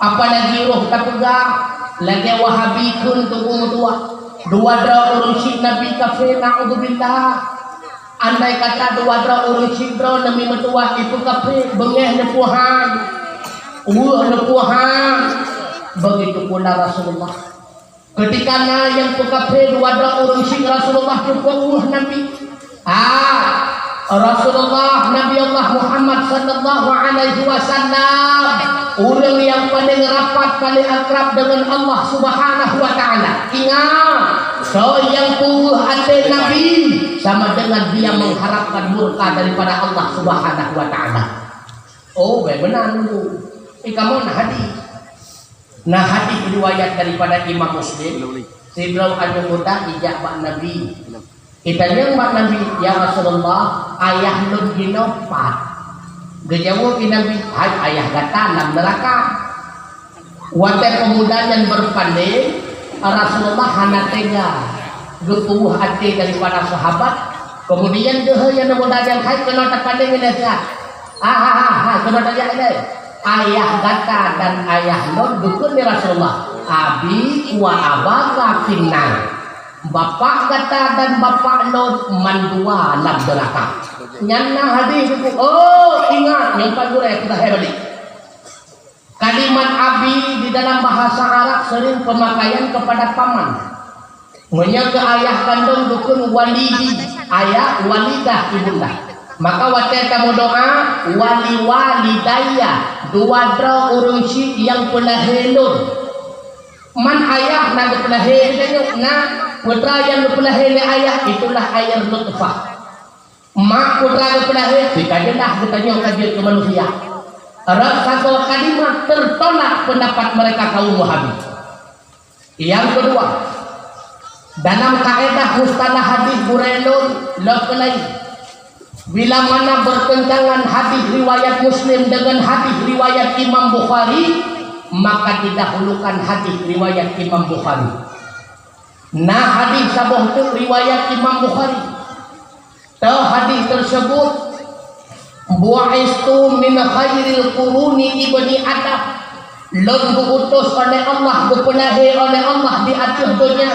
apalagi roh tak pegang lagi wahabi kun tunggu dua urun syik Nabi kafir na'udzubillah andai kata dua urun syik bro Nabi metua itu kafir bengeh nepuhan nepuhan begitu pula Rasulullah ketika yang kafir dua urun syik Rasulullah cukup Nabi Rasulullah Nabi Allah Muhammad sallallahu alaihi wasallam orang yang paling rapat paling akrab dengan Allah Subhanahu wa taala. Ingat, so yang pungguh hati Nabi sama dengan dia mengharapkan murka daripada Allah Subhanahu wa taala. Oh, benar itu. Kamu hadis. Nah hadis riwayat daripada Imam Muslim. Sebelum ada mudah ijabah Nabi. Kita nyembah Nabi ya Rasulullah ayah nun ginopat gejawu Nabi ayah gata dalam neraka wadah pemuda yang berpandai Rasulullah hana tega gepuh hati daripada sahabat kemudian yang muda yang hai kena terpandai menasihat kena terjadi ayah gata dan ayah nun dukun di Rasulullah abi wa abaka finnar bapak kata dan bapak lo mandua lam neraka. Nyana hadis itu. Oh ingat yang paling kita hebat. Kalimat abi di dalam bahasa Arab sering pemakaian kepada paman. Menyangka ayah kandung dukun walidi, ayah walidah ibunda. Maka waktu kamu doa wali walidaya dua dra urung syik yang pelahilun. Man ayah nak pelahir na putra yang pelahir ayah itulah air nutfah. Mak putra pelahir dikajilah katanya kajian ke manusia. Rasa kalimat tertolak pendapat mereka kaum Wahabi. Yang kedua, dalam kaidah mustalah hadis Burailun lain. Bila mana bertentangan hadis riwayat Muslim dengan hadis riwayat Imam Bukhari, maka didahulukan hadis riwayat Imam Bukhari. Nah hadis sabah itu riwayat Imam Bukhari. Hadis tersebut bu'istu min khairil quruni ibni Adam. Diutus oleh Allah, dipelahi oleh Allah di atas dunia.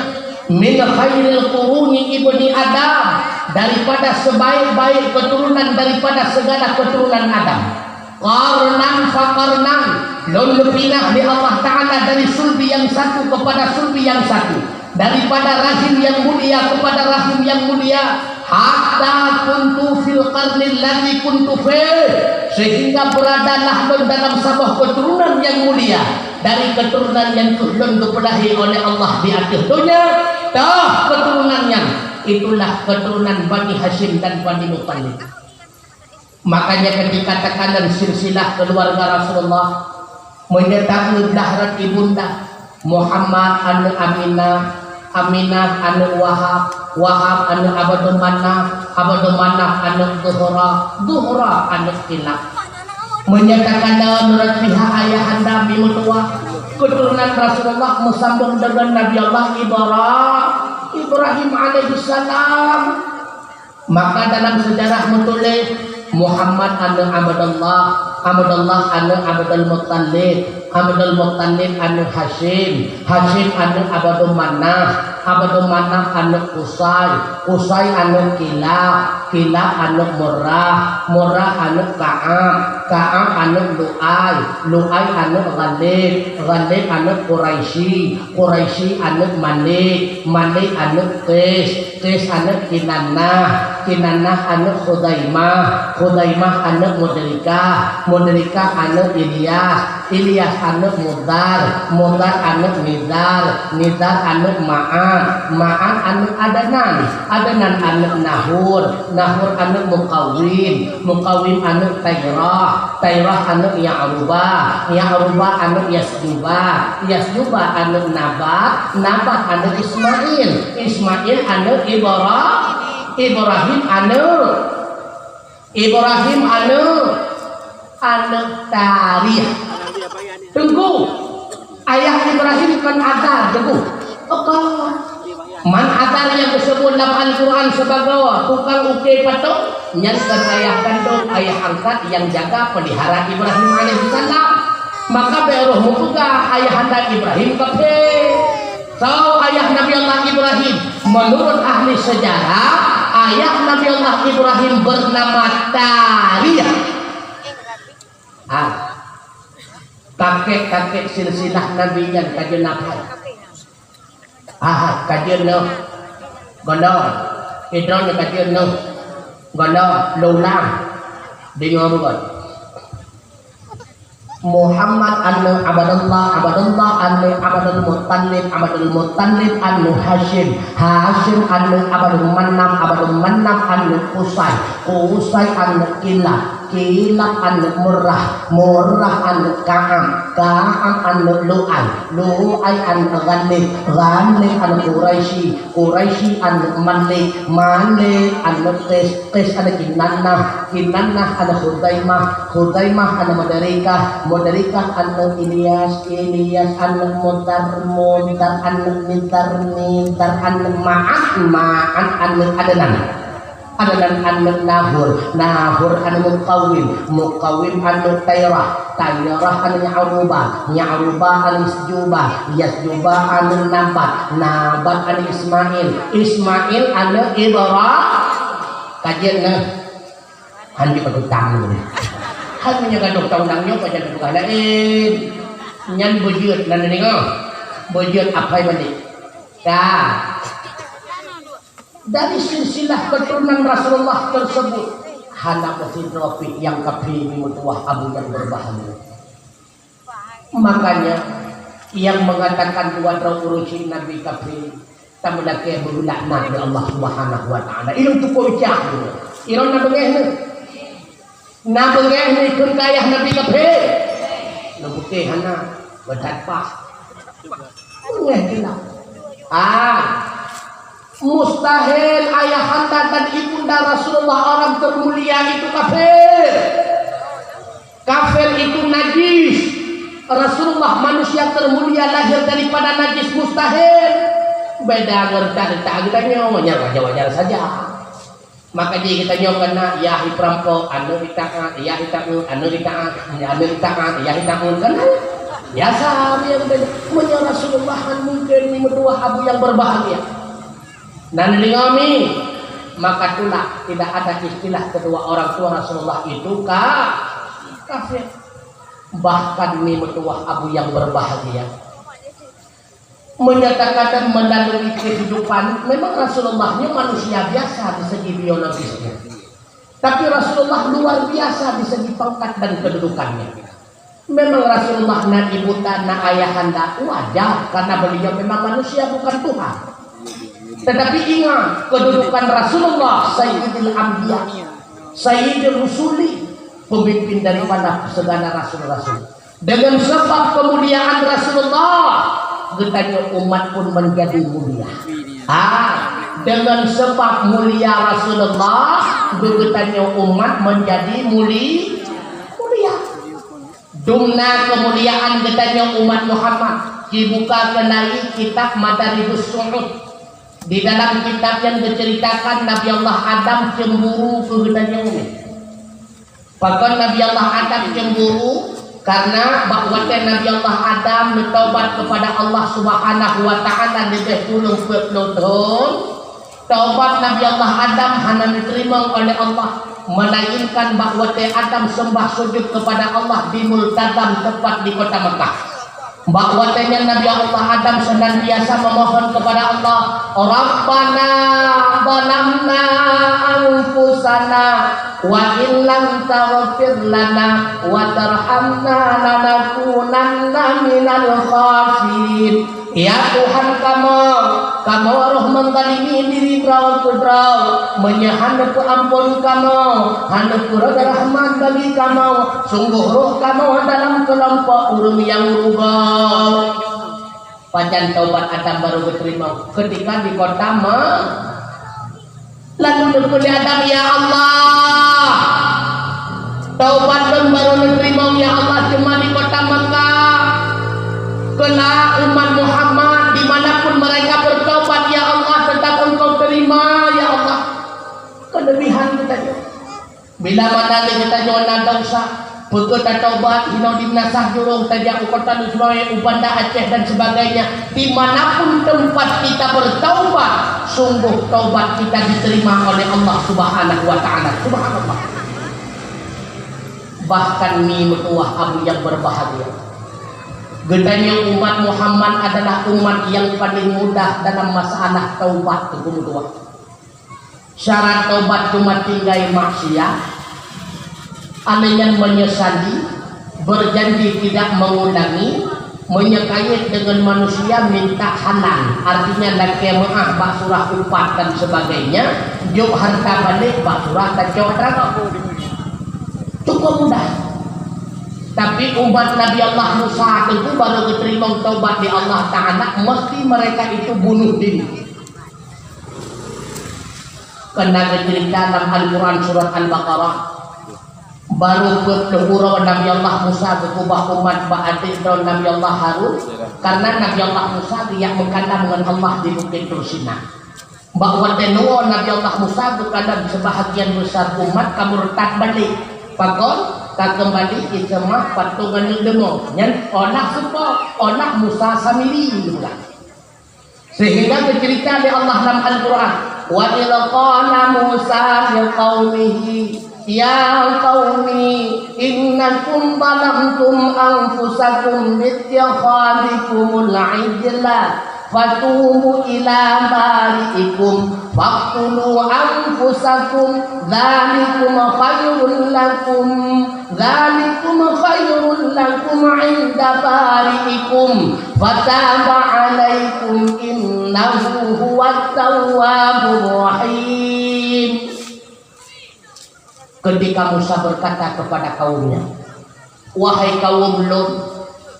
Min khairil quruni ibni Adam, daripada sebaik-baik keturunan daripada segala keturunan Adam. Qarnan faqarnan, lalu pindah di Allah Ta'ala dari sulbi yang satu kepada sulbi yang satu, daripada rahim yang mulia kepada rahim yang mulia, hatta kuntu fil qarnil ladzi kuntu sehingga beradalah dalam sebuah keturunan yang mulia dari keturunan yang kulun dipelahi oleh Allah di atas dunia. Keturunannya itulah keturunan Bani Hashim dan Bani Muttalib. Makanya ketika tekanan silsilah keluarga Rasulullah menyertai dahrat ibunda Muhammad anu Aminah, Aminah anu Wahab, Wahab anu Abdul Manaf, Abdul Manaf anu Zuhra, Zuhra anu Kilab. menyatakan menurut pihak ayahanda Nabi Mutua keturunan Rasulullah bersambung dengan Nabi Allah Ibrahim alaihissalam. Maka dalam sejarah menulis Muhammad anu Abdullah anu Abdul Muttalib anu Hashim anu Abdul Manaf anu Qusay anu Kilab anu Murrah anu Ka'ab anu Lu'ay anu Ghalib anu Quraisy anu Malik anu Qis anu Kinanah anu Khudaimah anu Mudrikah anu Ilyas anu Mudar anu Nidar anu Ma'an anu Adanan anu Nahur anu Mukawim anu Tayrah anu Ya'rubah anu Yasjuba anu Nabat anu Ismail anu Ibrahim anu Tarikh. Tunggu, ayah Ibrahim kan Adar, tunggu. Man Adar yang disebut dalam Al-Quran sebagai tukang ukir patung, nyatakan ayah kandung, ayah angkat yang jaga pelihara Ibrahim alaihissalam. Maka beruh muka ayah anda Ibrahim kafir. So ayah Nabi Allah Ibrahim menurut ahli sejarah, ayah Nabi Allah Ibrahim bernama Tarikh. Kakek silsilah Nabi yang kajian apa? Kajian no, gondol, hidronya kajian no, gondol, lulang, bingung bukan? Muhammad anu Abdullah anu Abdul Muttalib anu Hashim anu Abdul Manaf anu Qusay anu Kilab anu Murrah anu Ka'ab anu Lu'ay anu Ghalib anu Quraisy anu Malik anu Qis anu Kinanah anu Khudaimah anu Mudrikah anu Ilyas anu Mudar anu Nidar anu Ma'an anu Adanan anu Nahur anu Mukawim anu Tayrah anu Ya'rubah anu Yasjuba anu Nabat anu Ismail anu Ibrahim. Kajian na hanya pagutang hanya kadang taunangnya pada dukalain nyan bujut nan ningo bujut apa yang balik dari silsilah keturunan Rasulullah tersebut Hanaf Hidrofi yang kafir mutuah Abu yang berbahagia. Makanya yang mengatakan dua urusi Nabi kafir tamudake berulah Nabi Allah Subhanahu wa taala ilmu tuku ucap ilmu nabengeh kun kayah Nabi kafir nabukti hana berdatpah ngeh gila mustahil ayahanda dan ibunda Rasulullah orang termulia itu kafir itu najis. Rasulullah manusia termulia lahir daripada najis, mustahil. Beda ngerti kita nyomanya wajar-wajar saja. Maka jadi kita nyomana ya perampok anu ditaat ya ditaat anu ditaat ya ditaat kan biasa yang punya Rasulullah mungkin mertua abu yang berbahagia. Dan kami maka itulah tidak ada istilah kedua orang tua Rasulullah itu kafir. Bahkan ini mertua abu yang berbahagia menyatakan melalui kehidupan memang Rasulullahnya manusia biasa di segi biologisnya, tapi Rasulullah luar biasa di segi pangkat dan kedudukannya. Memang Rasulullah na ibunda na ayahanda wajar karena beliau memang manusia bukan Tuhan. Tetapi ingat kedudukan Rasulullah Sayyidul Anbiya, Sayyidul Rusuli, pemimpin daripada segala rasul-rasul. Dengan sebab kemuliaan Rasulullah, getanya umat pun menjadi mulia. Dengan sebab mulia Rasulullah, getanya umat menjadi mulia. Dumna kemuliaan gedanya umat Muhammad dibuka kenai kitab Madaribus Su'ud. Di dalam kitab yang menceritakan Nabi Allah Adam cemburu ke gedanya umi. Bahkan Nabi Allah Adam cemburu karena bahwa Nabi Allah Adam bertaubat kepada Allah Subhanahu wa taala lebih dulu 40 tahun. Taubat Nabi Allah Adam hanya diterima oleh Allah, melainkan bahwa Adam sembah sujud kepada Allah di Multazam tepat di kota Mekah. Bahwa Nabi Allah Adam senantiasa memohon kepada Allah, Rabbana zalamna anfusana wa in lam taghfir lana wa tarhamna lanakunanna minal khasirin. Ya Tuhan kamu roh mengkalimi diri berau menyahanap ampun kamu, hanap roh rahmat bagi kamu, sungguh roh kamu dalam kelompok urung yang rubah. Pajan taubat Adam baru diterima ketika di kota lalu berkuli Adam, ya Allah, taubat baru diterima ya Allah cuma di kota Mekah. Kena umat Muhammad dimanapun mereka bertobat ya Allah tetap engkau terima ya Allah. Kelebihan kita bila mana kita jangan dosa bekerja taubat hino dinasah jurung tajak kota Nusmaya Ubanda Aceh dan sebagainya. Dimanapun tempat kita bertaubat sungguh taubat kita diterima oleh Allah Subhanahu wa taala. Subhanallah. Bahkan mi mutuah abu yang berbahagia. Gedanya umat Muhammad adalah umat yang paling mudah dalam masalah taubat kedua. Syarat taubat cuma tinggal maksiat, yang menyesali, berjanji tidak mengulangi, menyekait dengan manusia minta halal, artinya laki maaf bak surah upat dan sebagainya, jauh harta balik bak surah dan jauh terang. Cukup mudah. Tapi umat Nabi Allah Musa itu baru diterima taubat di Allah Ta'ala, mesti mereka itu bunuh diri. Kena cerita dalam Al-Quran surat Al-Baqarah, baru berkeburu Nabi Allah Musa berkubah umat ba'adik dan Nabi Allah Harun, karena Nabi Allah Musa dia berkata dengan Allah di Bukit Tursina. Bahwa tenua Nabi Allah Musa berkata sebahagian besar umat kamu retak balik. Pakon tak kembali ke jemaah patungan yang demo yang onak supo onak Musa samili juga sehingga bercerita di Allah dalam Al-Quran, wa idza qala Musa li qaumihi ya qaumi innakum zalamtum anfusakum bittikhadikumul ijla fatubu ila bari'ikum faqtulu anfusakum dzalikum khairul lakum 'inda bari'ikum fataba 'alaikum innahu huwat tawwabur rahim. Ketika Musa berkata kepada kaumnya, wahai kaum Lut,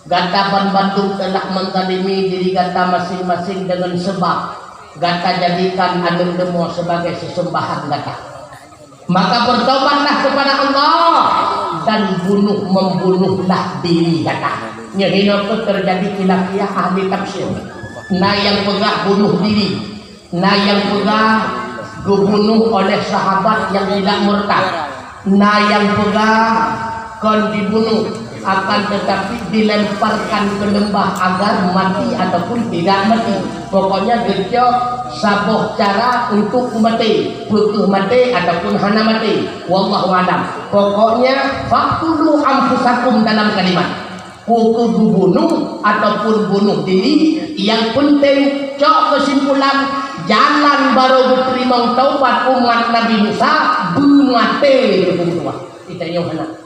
gata Bandung telah menzalimi diri gata masing-masing dengan sebab gata jadikan anu demo sebagai sesembahan gata. Maka bertobatlah kepada Allah dan membunuhlah diri gata. Nyehino terjadi khilafiyah ahli tafsir. Nah yang pegah bunuh diri, nah yang pegah dibunuh oleh sahabat yang tidak murtad, nah yang pegah kon dibunuh akan tetapi dilemparkan ke lembah agar mati ataupun tidak mati. Pokoknya gejo saboh cara untuk mati, butuh mati ataupun hana mati. Wallahu a'lam. Pokoknya faqtulu anfusakum dalam kalimat kudu bunuh ataupun bunuh diri. Yang penting cok kesimpulan jalan baru berterima taubat umat Nabi Musa bumate berbunuh. Kita nyohana.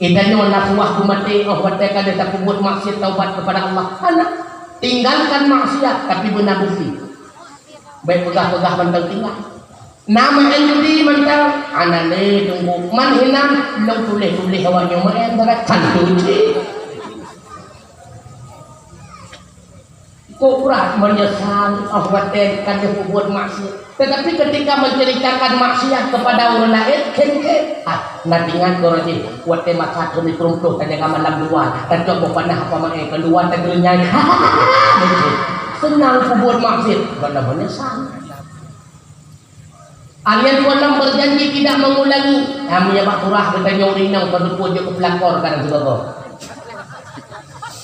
Idanya nafwah kumati mereka tidak kubut maksiat taubat kepada Allah. Anak tinggalkan maksiat tapi benar bukti. Baik pegah-pegah mentang tinggal. Nama enduri mentang anane tunggu manhinam lo tuleh-tuleh hawanyo maen berat santuci. kurang menyesal ahwaten kan dia buat maksiat. Tetapi ketika menceritakan maksiat kepada orang lain, nantingan korang ni, wate makat ni peruntuk tanya malam luar, dan coba panah apa main keluar tergenyai, senang buat maksiat, kerana menyesal. Alian walam berjanji tidak mengulangi. Kami ya Pak Turah kita nyorinang berdua je ke pelakor kadang sebab.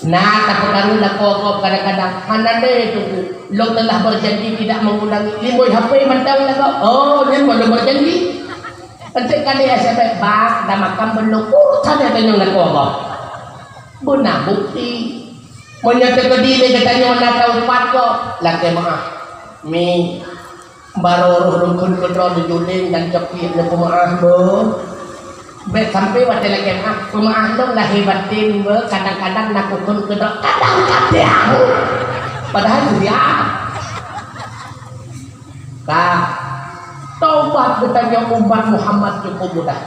Nah, tak perlu lah kau kadang-kadang mana deh tu, lo telah berjanji tidak mengulangi. Limoi HP mentang lah kau. Oh, dia belum berjanji. Nanti kali SMS bak, dah makan belum. Tanya tanya lah kau. Benar bukti. Menyatakan diri katanya nak tahu pat kau. Lagi maaf. Mi baru rukun kontrol juling dan cepit le pemaaf bo. Bet sampai waktu lagi pemaaf dong lah hebatin bo. Kadang-kadang nak rukun kontrol, kadang-kadang. Padahal dia. Kah, taubat katanya umat Muhammad cukup mudah.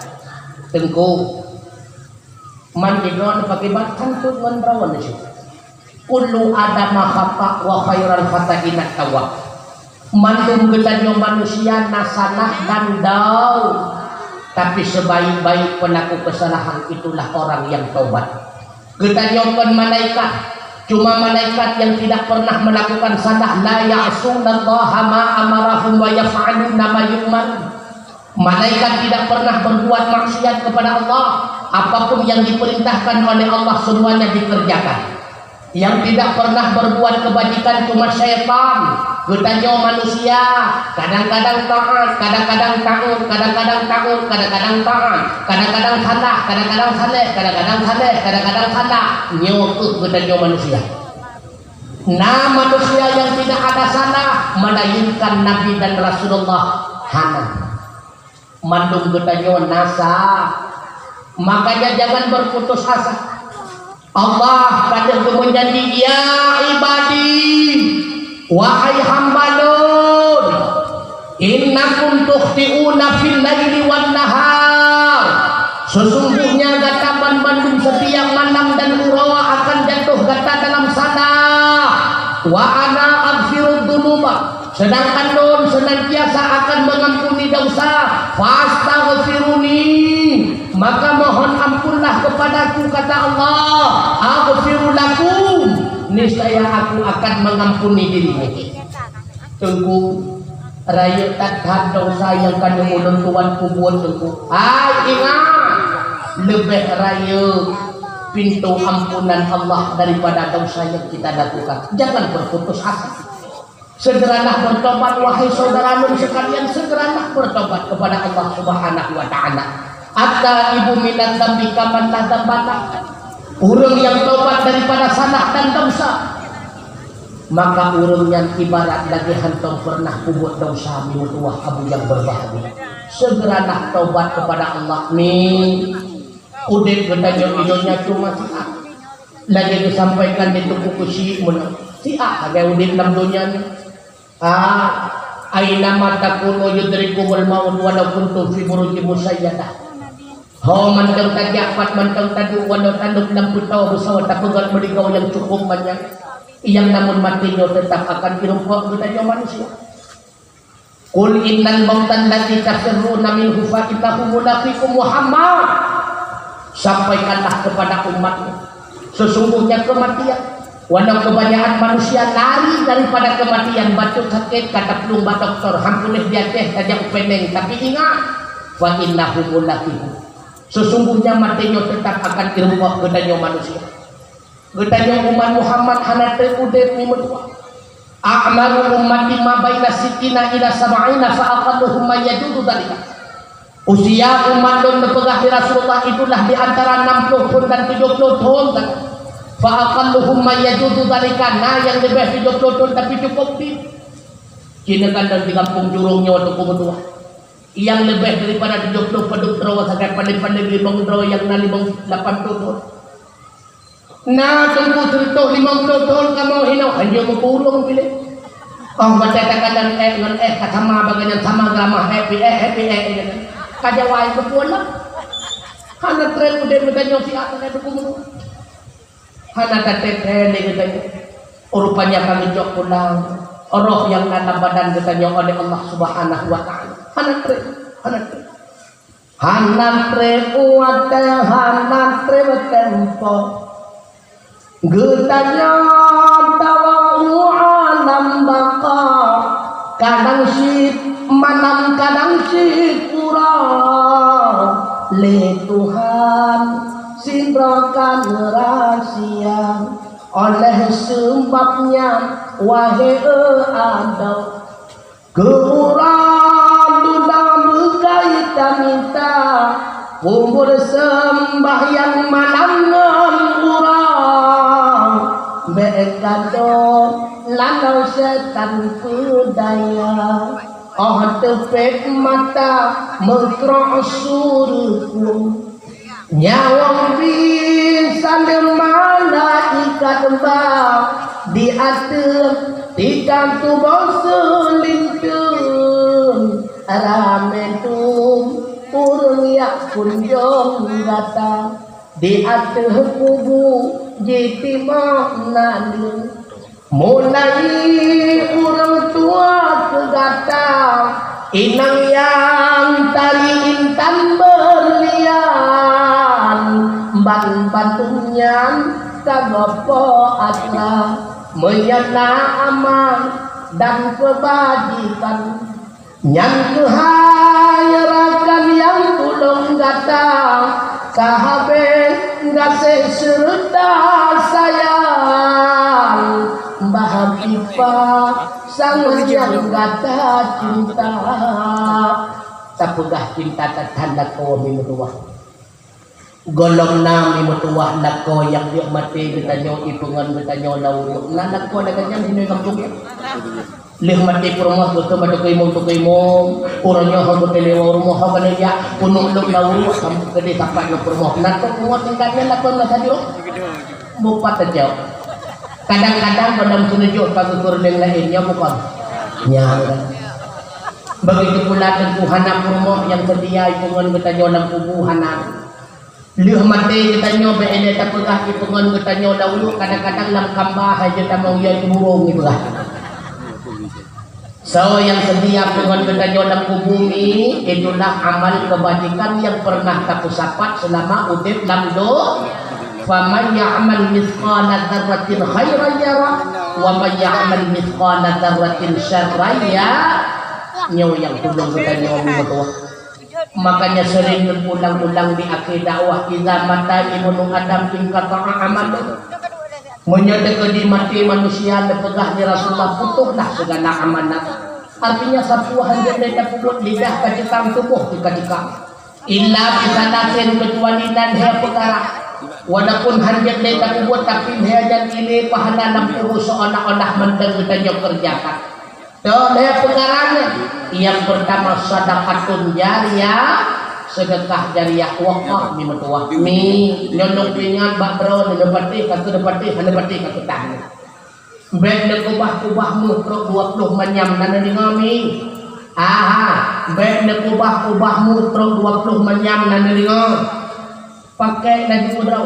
Tengku. Man idron pakai batang tu mendrawan sih. Kullu adama khata wa khairan fatahinat tawab. Mandum getanyo manusia nasanah dan dau, tapi sebaik-baik pelaku kesalahan itulah orang yang taubat. Getanyo kan malaikat, cuma malaikat yang tidak pernah melakukan salah. La ya'sunallaha ma amarahum wa yaf'aluna ma yu'mar. Malaikat tidak pernah berbuat maksiat kepada Allah. Apapun yang diperintahkan oleh Allah semuanya dikerjakan. Yang tidak pernah berbuat kebajikan cuma syaitan. Getanyo manusia kadang-kadang taat, kadang-kadang takut, kadang-kadang takut, kadang-kadang taat, kadang-kadang salah, kadang-kadang saleh, kadang-kadang saleh, kadang-kadang salah. Nyokut getanyo manusia. Nah, manusia yang tidak ada salah melainkan Nabi dan Rasulullah hana. Mandung getanyo nasa. Makanya jangan berputus asa. Allah kadang menjanji, ya ibadi, wahai hamba-Nun, innakum tukhti'una fil laili wan nahar. Sesungguhnya gataman bandung setiap malam dan urawa akan jatuh gata dalam salah. Wa ana aghfirud dunuba. Sedangkan Nun senantiasa akan mengampuni dosa. Fastaghfiruni. Maka mohon ampunlah kepadaku, kata Allah. Aghfiru lakum. Niscaya aku akan mengampuni dirimu. Tunggu raya tak dosa yang kanu ulun tuan kubur tunggu. Ingat lebih raya pintu ampunan Allah daripada dosa yang kita lakukan. Jangan berputus asa. Segeralah bertobat wahai saudara Nun sekalian, segeralah bertobat kepada Allah Subhanahu wa taala. Atta ibu minat dambi kaman la dambana. Urang yang tobat daripada salah dan dosa, maka urang yang ibarat lagi hantam pernah kubut dosa mimutuah abu yang berbahagia. Segeralah tobat kepada Allah. Nih udit getanyo idonya cuma siak. Lagi disampaikan di tubuh si mun siak agak udit dalam dunia ni. Aina mata kuno yudrikumul maut walau kuntum fi burujin musayyadah. Ho mantang tajapat mantang tadu walau tanduk lampu tawa bersawat tapegat meligau yang cukup banyak. Yang namun matinya tetap akan dirumpok getanyo manusia. Qul innal mautan lati tafirruna minhu fa innahu mulaqikum Muhammad. Sampaikanlah kepada umatmu, sesungguhnya kematian. Walau kebanyakan manusia lari daripada kematian, batuk sakit kata pelumba doktor hampunih dia teh saja upeneng, tapi ingat fa innahu mulaqikum. Sesungguhnya matinya tetap akan dirumpok getanyo manusia. Getanyo umat Muhammad hana teu udep mimutua. A'malu ummati ma baina sittina ila sab'ina fa aqalluhum ma yajudu dalika. Usia umat Nun nepegah di Rasulullah itulah di antara 60 pun dan 70 tahun kan. Fa aqalluhum ma yajudu dalika. Nah yang lebih 70 tahun tapi cukup di Cina kan di kampung jurungnya waktu kumutua. Yang lebih daripada 70 penduduk drawa sangat pandai-pandai limang drawa yang na 80 tahun. Nah tunggu cerita 50 tahun kamu hino hanya mengkurung pilih. Kau berkata-kata dengan sama bagian sama drama happy kajawai kepuala. Hana tren udah bertanya si atas itu kumur. Hana teteh ni bertanya. Rupanya kami jok pulang roh yang dalam badan katanya oleh Allah Subhanahu wa taala. Hanatre tempo getanya tawa alam baka kadang si manam kadang si kurang le Tuhan sindrakan rahasia oleh sebabnya wahai adau keurang duda berkaitan minta umur sembahyang malangan urang bekado lanau setan pedaya tepek mata mengkrok suruhku nyawang bisa malaikat bang di atas tiga tubuh selintun ramentum urung yak kunjung datang di atas kubu jitimah nandu mulai urang tua kegatang inang yang tali intan berlian batunya kagopo atra menyana aman dan kebajikan yang kehayrakan yang tulung datang sahabat ngasih serta sayang bahagia sang yang gata cinta tapugah cinta tanda ko minutuah golong na minutuah nako yang dia mati bertanya ipungan bertanya lauruk nanak ko na ganyan hinoy kampung lih mati perumah betul madukoy mo orangnya hago telewa rumah hago ya punong log lauruk kampung gede tapat lo perumah nako kumot tingkatnya nako na sadio bupat aja kadang-kadang pada menuju pagkukur yang lainnya bukan nyara begitu pula tengkuhana perumah yang sedia ipungan bertanya dalam kubuhana lihat mati kita nyoba ini tak pegah ipungan kita nyoba dulu kadang-kadang dalam kambah aja tak mau yang burung itu lah. So yang sedia ipungan kita nyoba bumi itulah amal kebajikan yang pernah tak kusapat selama udip lamdo. Faman ya'mal mithqala dzarratin khairan yara wa man ya'mal mithqala dzarratin syarran nyawa yang tulung kita nyawa betul. Makanya sering berulang-ulang di akhir dakwah idza mata ibnu adam tingkat amal menyedekah di mati manusia lepegah di Rasulullah putuslah segala amanah artinya satu hanya mereka pulut lidah kacikang tubuh dikacikang illa bisanasin kecuali dan hea perkara walaupun hanya mereka buat tapi hea dan ini pahala 60 seolah-olah menteng kita kerjakan hea perkaranya yang pertama sedekahun jariyah sedekah jariyah wakaf mi metuah mi nyondok pingan bak bro dapati katu tahan bek de kubah-kubahmu pro 20 manyam nana di ngami bek de kubah-kubahmu pro 20 manyam nana di ngam pakai lagi mudrau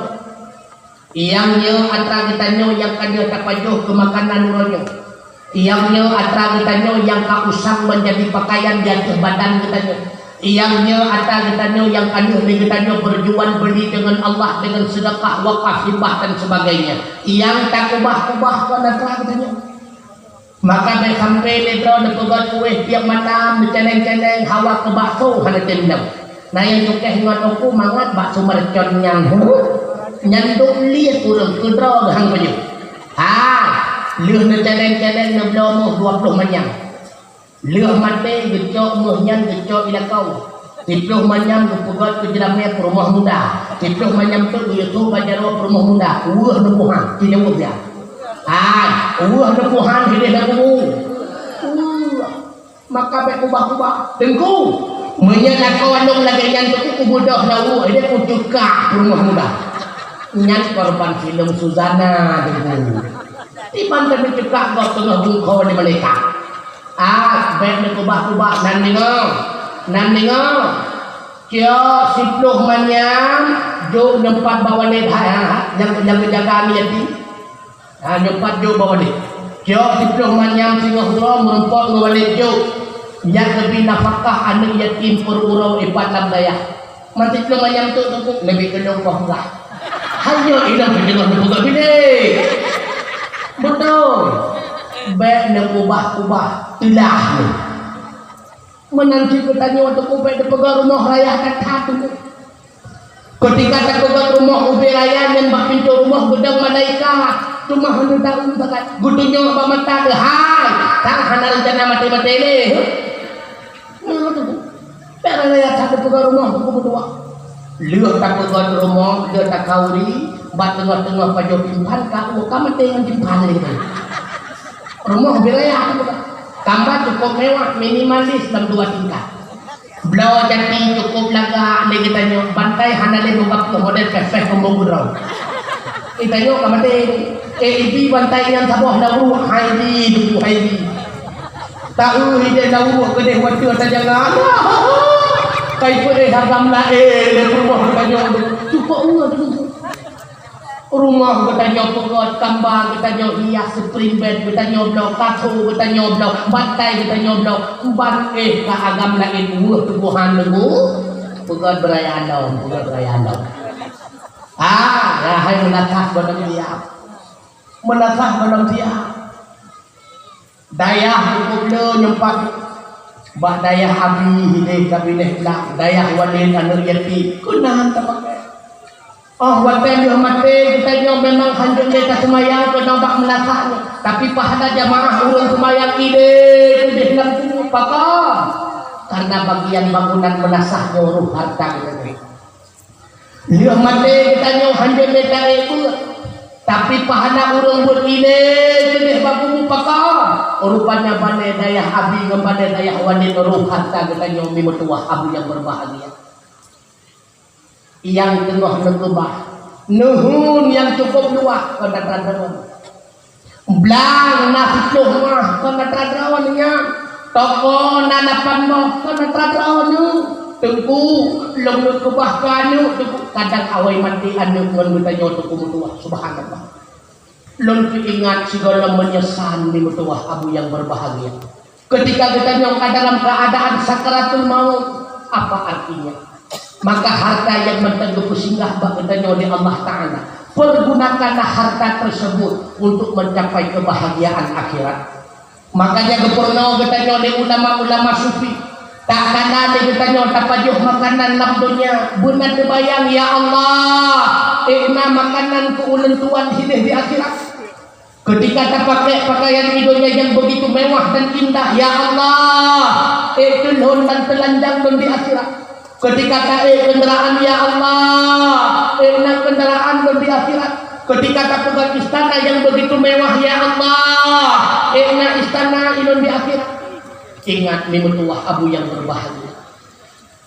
yang nyo atra kita nyo yang kadio tapajuh ke makanan uronyo yang nyo atra kita nyo yang kausang menjadi pakaian di atas badan kita nyo yang nyo atra kita nyo yang kadio kita nyo berjual beli dengan Allah dengan sedekah wakaf hibah dan sebagainya yang tak ubah-ubah pada atra kita nyo maka bai sampai letro de pegat kue tiap malam diceneng-ceneng hawa ke bakso hana tendang nah yang tukeh ngat aku mangat bakso mercon yang nyanduk liat urang kudro hang banyu leuh na celeng-celeng na blomo 20 manyam leuh mate gecok muhnyan gecok ilakau 10 manyam kepugat ke jelamnya perumah muda 10 manyam tu itu bajarwa perumah muda uah nepuhan tidak dia uah nepuhan hidup lagu maka baik kubah-kubah tengku menyala kawanong lagi yang tu kubudah lau dia kucukak perumah muda nyan korban film Suzana tengku di pantai mencekak kau tengah bungkau di mereka baik ni kubah-kubah nan dengar kia 10 manyam jauh nempat bawa led yang menjaga niat Nyempat jo bawa ni. Jo diploh manyam singoh ro merempok ngawalik jo. Yang lebih nafkah anak yatim perurau ipat lam daya. Mati diploh manyam tu lebih kenong kau lah. Hanya ilang pendengar buka bini. Betul. Baik nak ubah-ubah telah ni. Menanti bertanya untuk ubah di pegang rumah raya kata tu. Ketika tak pegang rumah ubi raya yang bak pintu rumah gedang malaikat. Cuma hendak tahu bakat gudunya apa mata ke hai. Tak hana rencana mati-mati ni. Pera raya tak pegang rumah tu berdua. Lihat tak pegang rumah dia tak kauri. Bat tengah-tengah pajak timpan kau kamu dengan timpan ni. Rumah ubi raya tu kamar cukup mewah minimalis dalam 2 tingkat. Belau jati cukup laga ni kita nyok bantai hana le buka model cafe pembogurau. Kita nyok kamate ibi bantai yang sabah dawu haidi du haidi. Tahu hide dawu gede waktu ada jangan. Kai pun hargam la le rumah kita nyok cukup unga tu. Rumah kita nyok pegot kambang kita nyok hias spring bed kita nyok blok kacu kita nyok blok bantai kita nyok blok ban ka agam lain buah tubuhan nemu pegot berayandau hai menatah bonang dia menatah bonang dia dayah cukup le nyempat bak dayah abi hide kabinet lah dayah walin anu yati kunahan tapak. Oh, waktu yang mati kita nyo memang hanjur kita semayang ke nampak menasahnya. Tapi pahala jamaah urung semayang ide dalam sini pakar. Karena bagian bangunan menasahnya ruh harta kita. Dia mati kita nyo hanjur kita itu. Tapi pahala urung buat ide bagu pakar. Rupanya bandai dayah abi ngembandai dayah wanita ruh harta kita nyo mimutuah abu yang berbahagia. Yang tengah negubah nuhun yang cukup luas kena terawan blang nasituh mah kena terawannya toko nanapan mah kena terawan tengku long negubah kanu kadang awai mati anu ngan bertanya untuk mutuah subhanallah long ingat segala menyesan di mutuah abu yang berbahagia ketika kita nyongka dalam keadaan sakaratul maut apa artinya. Maka harta yang menteguh singgah bakatanya oleh Allah Ta'ala pergunakanlah harta tersebut untuk mencapai kebahagiaan akhirat. Makanya gepurno katanya oleh ulama-ulama sufi tak kena katanya tapajuh makanan dalam dunia benar terbayang ya Allah makanan keulentuan hidup di akhirat. Ketika tak pakai pakaian hidupnya yang begitu mewah dan indah ya Allah tunhun dan telanjang di akhirat. Ketika tak kendaraan ya Allah kendaraan di akhirat. Ketika tak pegang istana yang begitu mewah ya Allah istana ilon di akhirat. Ingat ni metuah abu yang berbahagia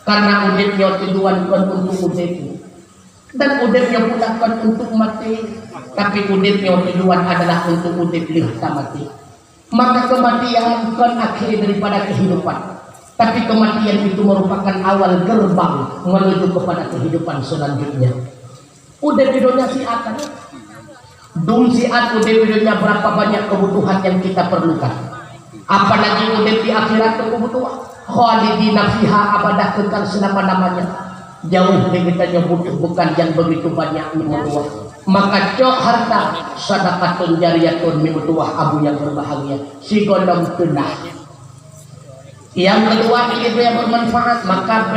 karena udipnya tujuan untuk udipnya dan udipnya pula untuk mati. Tapi udipnya tujuan adalah untuk udip lihta mati. Maka kematian kan akhir daripada kehidupan. Tapi kematian itu merupakan awal gerbang menuju kepada kehidupan selanjutnya. Udah videonya siat kan? Siat udah videonya berapa banyak kebutuhan yang kita perlukan. Apalagi udah di akhirat kebutuhan. Khalidina fiha abadah kekal selama-lamanya. Jauh dari kita butuh bukan yang begitu banyak memutuah. Maka cok harta sadaqatun jariyatun memutuah abu yang berbahagia. Si golong tunah. Yang kedua ilmu yang bermanfaat maka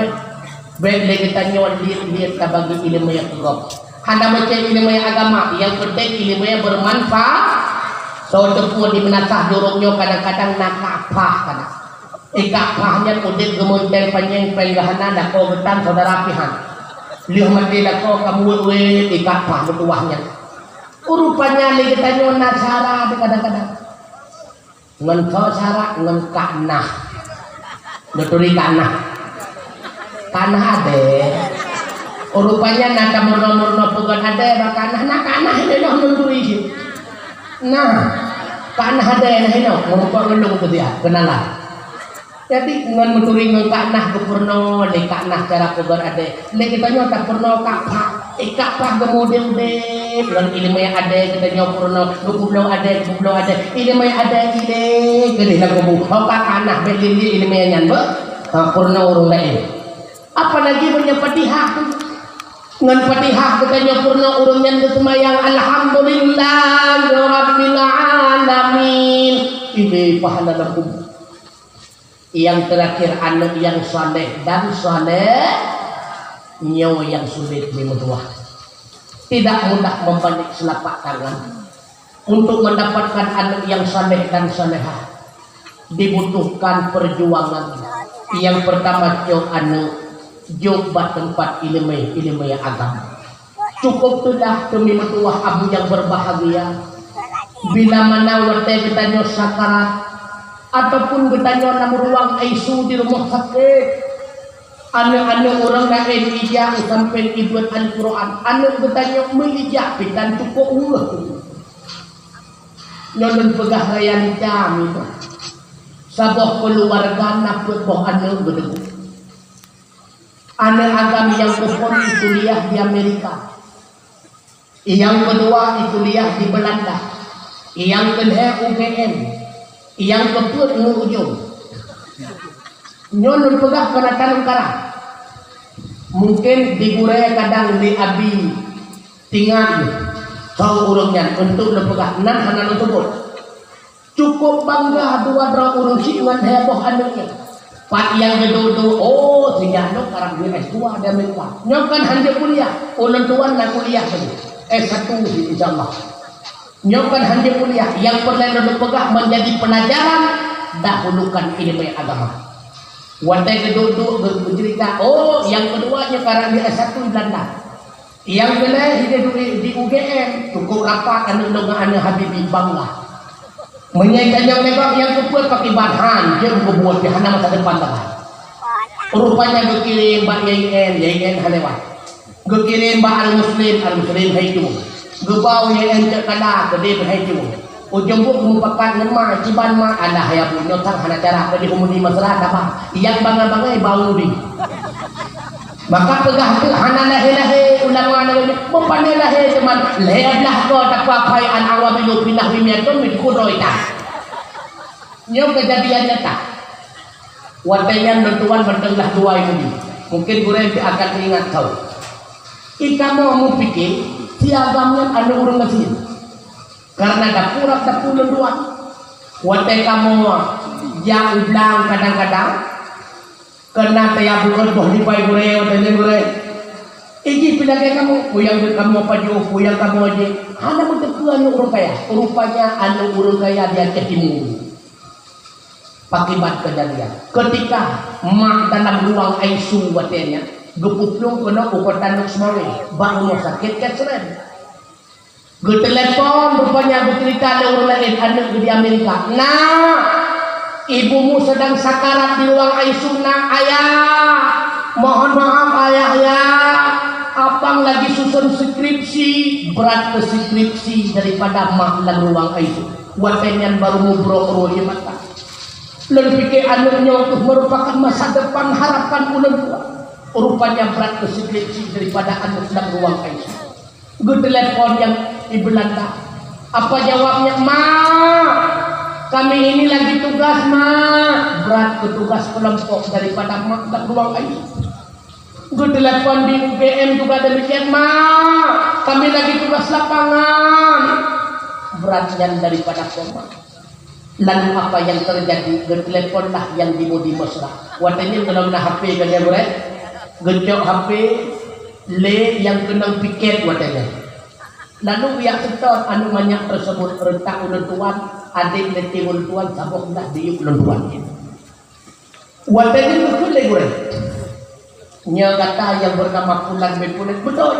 baik kita nyol lihat bagi ilmu yang tegap. Handa baca ilmu yang agama yang penting ilmu yang bermanfaat. So tepu di menasah dorongnya kadang-kadang nak kapah kadang. Kapahnya udit gemunteng panjang penggahana dak kau betan saudara pihan. Lihat mati dak kau kamu kapah betuahnya. Rupanya li kita nyol nasara kadang-kadang. Ngan kau syarat ngan kanah. Duturi tanah ade rupanya naka murno-murno pugan ade bakanah ini dah menduri sih kanah ade ini ngomong ngelung tu dia kenalan jadi ngan menduri ngan kanah ke purno le kanah cara pugan ade le kita nyata purno kapah Ikapah kemudian deh, dengan ilmu yang ada kita nyopurno, kublo ada, ilmu yang ada ide, gede nak kubu, apa kanah belili ilmu yang nyanbe, purno urung lain. Apalagi punya patihah, ngan patihah kita nyopurno urung nyanbe semayang, alhamdulillah, rabbil alamin. Ini pahala nak kubu. Yang terakhir anak yang saleh dan saleh. Nyawa yang sulit dimudah, tidak mudah membalik selapak tangan. Untuk mendapatkan anak yang saleh dan salehah dibutuhkan perjuangan. Yang pertama jauh anak jauh tempat ilmu yang agama. Cukup sudah demi mertua abu yang berbahagia. Bila mana waktu kita nyo sakarat ataupun kita nyo dalam ruang ICU di rumah sakit. Anak-anak orang lain ijak sampai ibuat Al-Quran. Anak bertanya melijak dan cukup ulah. Nyonon pegah rayan jam itu. Sabah keluarga nak boh anak berdengu. Anak agama yang kepon kuliah di Amerika. Yang kedua kuliah di Belanda. Yang kedua UGM. Yang kedua ujung. Nyonon pegah kena tanam karang. Mungkin di Korea kadang di abi tinggal tahu urungnya untuk lepegah nan hana tersebut. Cukup bangga dua urung singan heboh anaknya. Pak yang kedua oh sejauh karang di S2 di Amerika. Nyokan hanya kuliah, ulun tuan nak kuliah tadi. S1 insyaallah. Nyokan hanya kuliah yang perlu lepegah menjadi pelajaran dahulukan ilmu agama. Wantai kedua bercerita, oh yang keduanya sekarang di S1 di Belanda. Yang kedua di UGM, cukup rapat anak Habibie bangga. Menyainkan yang lebar yang kedua pakai bahan, dia buat di hana masa depan tangan. Rupanya kekirim Mbak YN halewat. Kekirim Mbak Al-Muslim haitu. Gebau YN cekala, kedai berhaitu. Ujung buk merupakan nama ciban ma alah ya bu nyotang hana cara ke komuni masalah apa yang bangai bau di maka pegah tu hana lahe ulama ana mempandai lahe teman lehablah ko takwapai an awamilu pinah wimiatun min kudoita nyo kejadian nyata watayan nentuan berdenglah dua ini mungkin gurem akan ingat kau ikamu pikir siagamnya ada urang ngasih karena dapur dua wate kamu yang ulang kadang-kadang kena taya bukan boh di pai gure iki pilih kamu puyang kamu apa jo puyang kamu aja hanya mentepuan urang kaya rupanya anu urang kaya dia ketimu pakibat kejadian ketika mak dalam ruang ICU watenya gepuplung kena ukur tanduk semawe baru sakit keseren. Gue telepon rupanya bercerita ada orang lain anak di Amerika. Nah, ibumu sedang sakarat di ruang ICU. Nah, ayah, mohon maaf ayah ya. Abang lagi susun skripsi, berat ke skripsi daripada mak dalam ruang ICU. Watenyan baru ngobrol di mata. Lalu pikir anaknya untuk merupakan masa depan harapan ulang tua. Rupanya berat ke skripsi daripada anak dalam ruang ICU. Gue telepon yang di Belanda. Apa jawabnya? Ma, kami ini lagi tugas ma. Berat ke tugas kelompok daripada mak dan ruang air. Gue telepon di UGM juga demikian ma. Kami lagi tugas lapangan. Beratnya daripada koma. Lalu apa yang terjadi? Gue teleponlah yang di Mudi Mesra. Watanya dalam HP kan ya gue. Gejok HP. Le yang kena piket watanya. Lalu yang setor anu banyak tersebut rentak ulun tuan, adik leti ulun tuan, sabok dah diuk ulun tuan. Watanya betul le gue. Nya kata yang bernama Pulan Bepulet betul.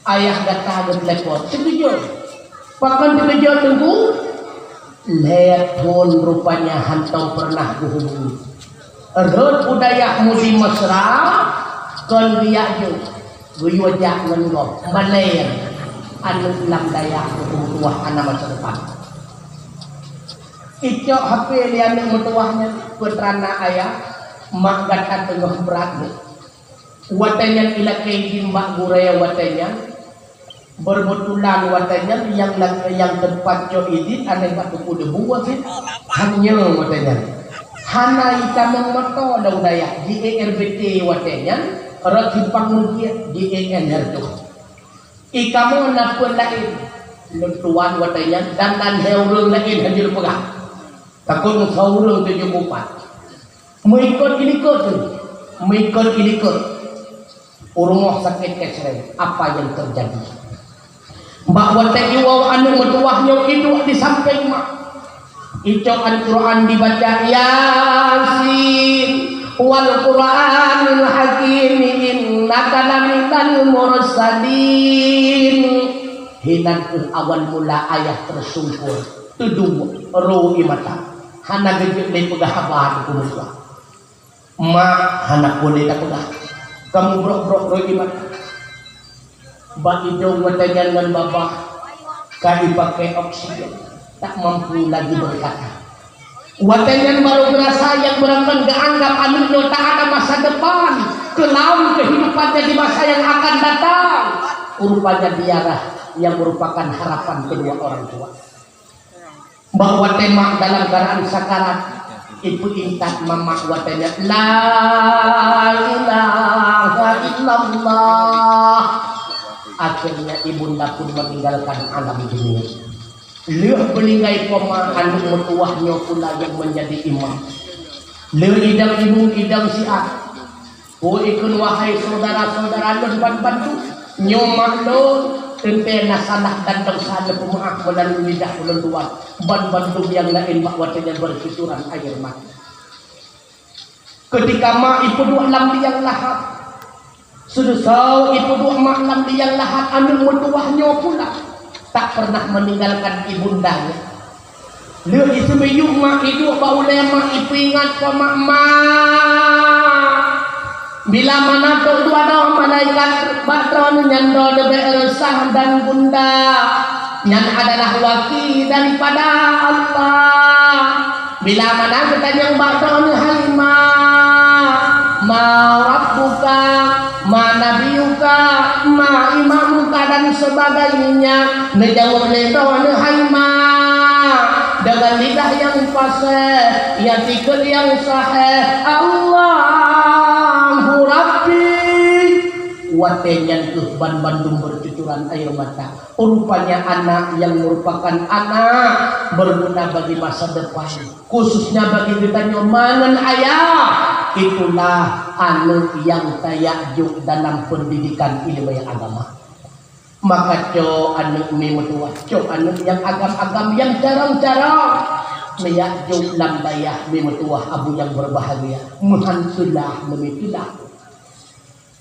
Ayah kata ada telepon. Setuju. Pakan bekerja tunggu. Lihat pun rupanya hantau pernah dihubungi. Erut budaya Mudi Mesra. Kon dia jo guyojak ngengo malay anu lam daya mutuah anak masa depan icok HP liane mutuahnya putrana ayah mak gata tengah berat Watanyan ilakay dimbak guraya watanyan berbetulan watanyan yang tempat jo idin aneh batu kuda buat sih hanya watanyan hana ika memoto daun daya di RBT watanyan rakipang mukia di NR tuh ika mau napun lain lentuan watanyan dan heurung lain hadir pegang takut heurung 74 mengikut ilikut urung sakit kesreng apa yang terjadi mbak wate iwaw anu metuahnya itu di samping mak itu Al-Quran dibaca Yasin wal Quranil Hakim innaka laminal mursalin hinankeun awal mula ayat tersungkur tudung ro imata hana gede le pegahaban kumuswa ma hana boleh tak pegah kamu brok-brok ro imata ba idong watanyan ngan babah kali pakai oksigen tak mampu lagi berkata watanyan baru berasa yang berangkat keanggap anunya tak ada masa depan kelam kehidupannya di masa yang akan datang rupanya dialah yang merupakan harapan kedua orang tua bahwa tema dalam keadaan sakarat ibu ingat mama watanya la ilaha illallah akhirnya ibunda pun meninggalkan alam dunia liuh pelinggai koma anu metuahnya pula yang menjadi imam liuh idang ibu idang siat oh ikun wahai saudara-saudara dan bantu nyomak lo tentena salah dan dosa pemaaf melalui lidah meluntuan ban-bantu yang lain mak watanya bercucuran air mata ketika mak ibu dua lam yang lahat sudah ibu dua mak lam yang lahat anu metuahnya pula tak pernah meninggalkan ibundanya liu itu meyuk mak itu baulai mak ibu ingat ke mak bila mana tu dua doa malaikat batron nyando debe resah dan bunda yang adalah wakil daripada Allah bila mana kita yang batron halimah ma rabbuka ma nabiyuka ma imamuka dan sebagainya menjawab leton halimah dengan lidah yang fasih yang tikul yang sahih Allahu Rabbi watenyan tuh Bandung bercucuran air mata rupanya anak yang merupakan anak berguna bagi masa depan khususnya bagi kita nyomangan ayah itulah anu yang tayajuk dalam pendidikan ilmu yang agama maka anu memutuah anu yang agam-agam yang jarang-jarang meyajuk lambayah memutuah abu yang berbahagia muhantulah memitulah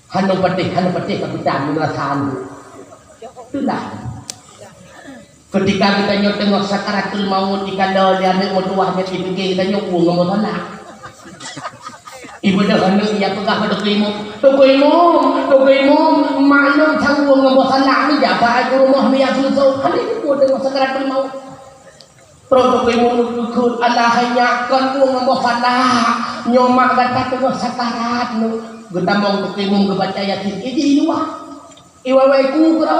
hanu patih kapitan menerasakan itulah ketika kita tengok sakaratul maut kalau dia anak mutuahnya itu kita nyokong ngomong lah ibu dah hendak dia pegah pada imum maklum tanggung ngomong salah ni jaga aku rumah ni yang susah hari ni aku tengok sakaratul maut produk imum ikut Allah hanya kan aku ngomong salah nyomak kata tengok sakarat nu gedamong tu imum kebaca yasin ini luah iwawai ku bro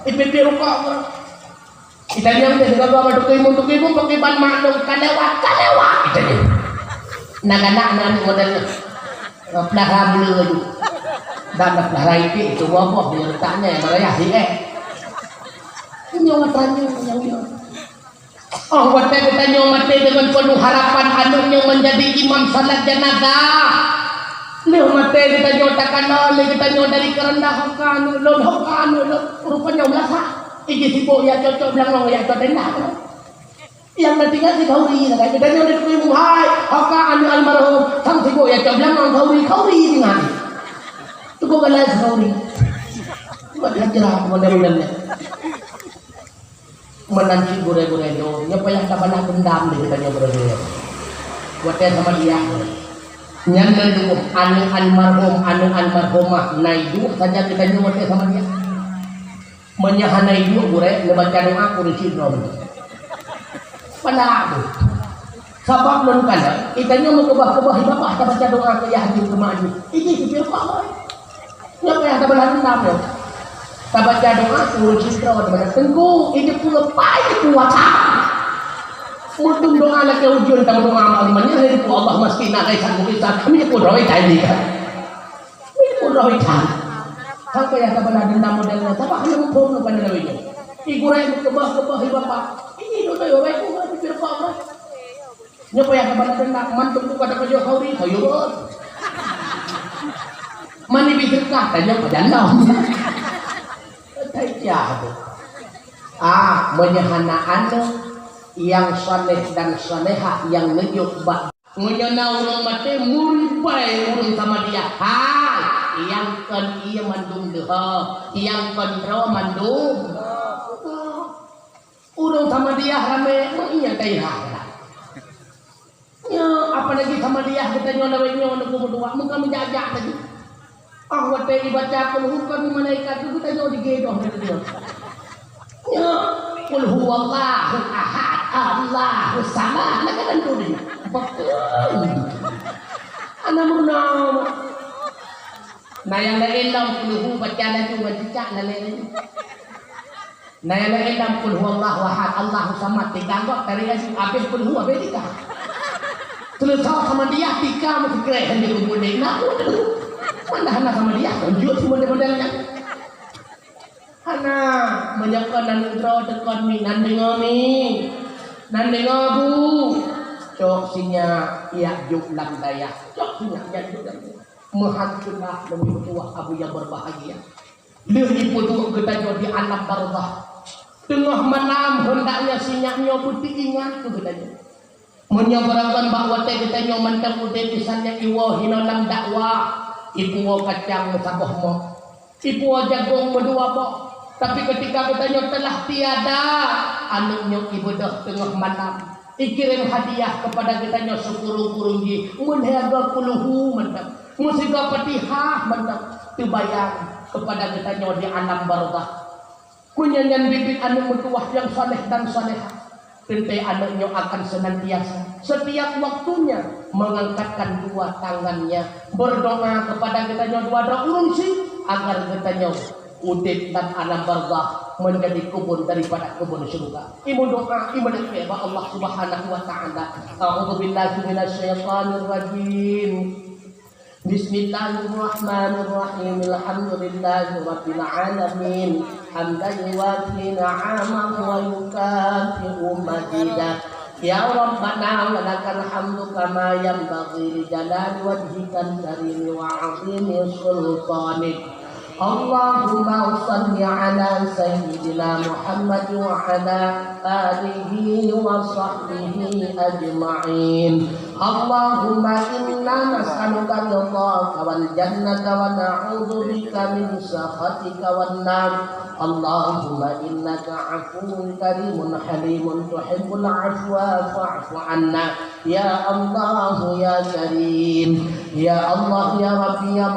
ipp rukak bro kita yang tengok apa tu imum pakai ban maklum kalewat kita ni nak model pelahara belu dan pelahara itu apa dia letaknya malah ini orang tanya yang oh waktu kita nyomate dengan penuh harapan anaknya menjadi imam salat jenazah lihat mate kita nyotakan oleh kita nyot dari kerendahan hokan rupanya ulasa iki sibuk ya cocok bilang ya cocok yang nantinya si kauri nak kita nyot dari ibu hai hokan almarhum sang sibuk ya cocok bilang kauri dengan tu kok galai kauri buat hajrah model-modelnya menanti gure-gure do nya payah kabalah dendam di kita gure-gure buatnya sama dia nyanda dulu anu almarhumah naidu saja kita nyuwatnya sama dia menyahan naidu gure ngebaca doa kurisi drum pada aku sabab non kana kita nyu mau kebah-kebah bapak kita baca doa ke yakin kemaju ini sipir kau Siapa yang sebenarnya tahu? Sahabat doa turun citra pada tengku ini pula pai kuasa. Untung doa lagi ujian tahu doa amalnya ini ku Allah mesti nak kaisan kita. Kami pun roh tadi kan. Ini pun roh tadi. Sampai yang sebenarnya modelnya. Tapi hanya pun pada lawanya. Igurai kebah bapak. Ini doa baik ku pikir kau. Nyapa yang sebenarnya mantuk pada kerja kau ni hayuan. Mani bisakah tanya pada Allah. Menyahana anak yang saleh dan salehah yang ngejok bak menyana urang mate murpai urang sama dia hai yang kan ia mandung deha yang kan ro mandung urang sama dia rame iya kairah ya apalagi sama dia kita nyono nyono berdua muka menjajak tadi wate ibaca kulhukan malaikat itu kita nyono digedoh dia ya qul huwallahu ahad Allahu samad lah kan tu dia betul ana murna na yang lain dalam qul baca dan juga baca lain na yang lain dalam qul huwallahu ahad Allahu samad tiga dari habis qul huwa betika terus sama dia tiga mesti keren dia kemudian nak mana sama dia tunjuk model-modelnya Hana menyakan dan utro tekan mi nandeng abu cok sinya ia juk lam daya cok sinya ia juk lam menghancurlah demi tua abu yang berbahagia demi putu kita jadi anak barzah tengah malam hendaknya sinya putih ingat tu kita menyabarkan bahwa kita nyoman temude pisannya iwa hinalang dakwah ibu kacang saboh mo ibu jagung berdua mo tapi ketika katanya telah tiada anaknya ibu dah tengah malam ikirim hadiah kepada katanya sepuluh-puluh menhaga puluhu mantap musika patihah mantap dibayar kepada katanya di alam barzah kunyanyan bibit anak mutuah yang saleh dan salehah tentu anaknya akan senantiasa setiap waktunya mengangkatkan dua tangannya berdoa kepada katanya dua urung sih agar katanya udit dan alam barzah menjadi kebun daripada kebun surga. Ibu doa, ibu doa Allah Subhanahu wa taala. A'udzubillahi minasyaitonir rajim. Bismillahirrahmanirrahim. Alhamdulillahirabbil alamin. Hamdan yuwafi ni'amahu wa yukafi'u mazidah. Ya Rabbana wa lakal hamdu kama yanbaghi li jalali wajhikal karim wa 'azimi sultanik. Allahumma salli ala sayyidina Muhammad wa ala alihi wa sahbihi ajma'in. Allahumma inna nas'aluka ridhaka wal jannata wa na'udzu bika min sakhatika wan nar. Allahumma innaka 'afuwwun karimun halimun tuhibbul 'afwa fa'fu 'anna. Ya Allah ya Karim, ya Allah ya Rabbi ya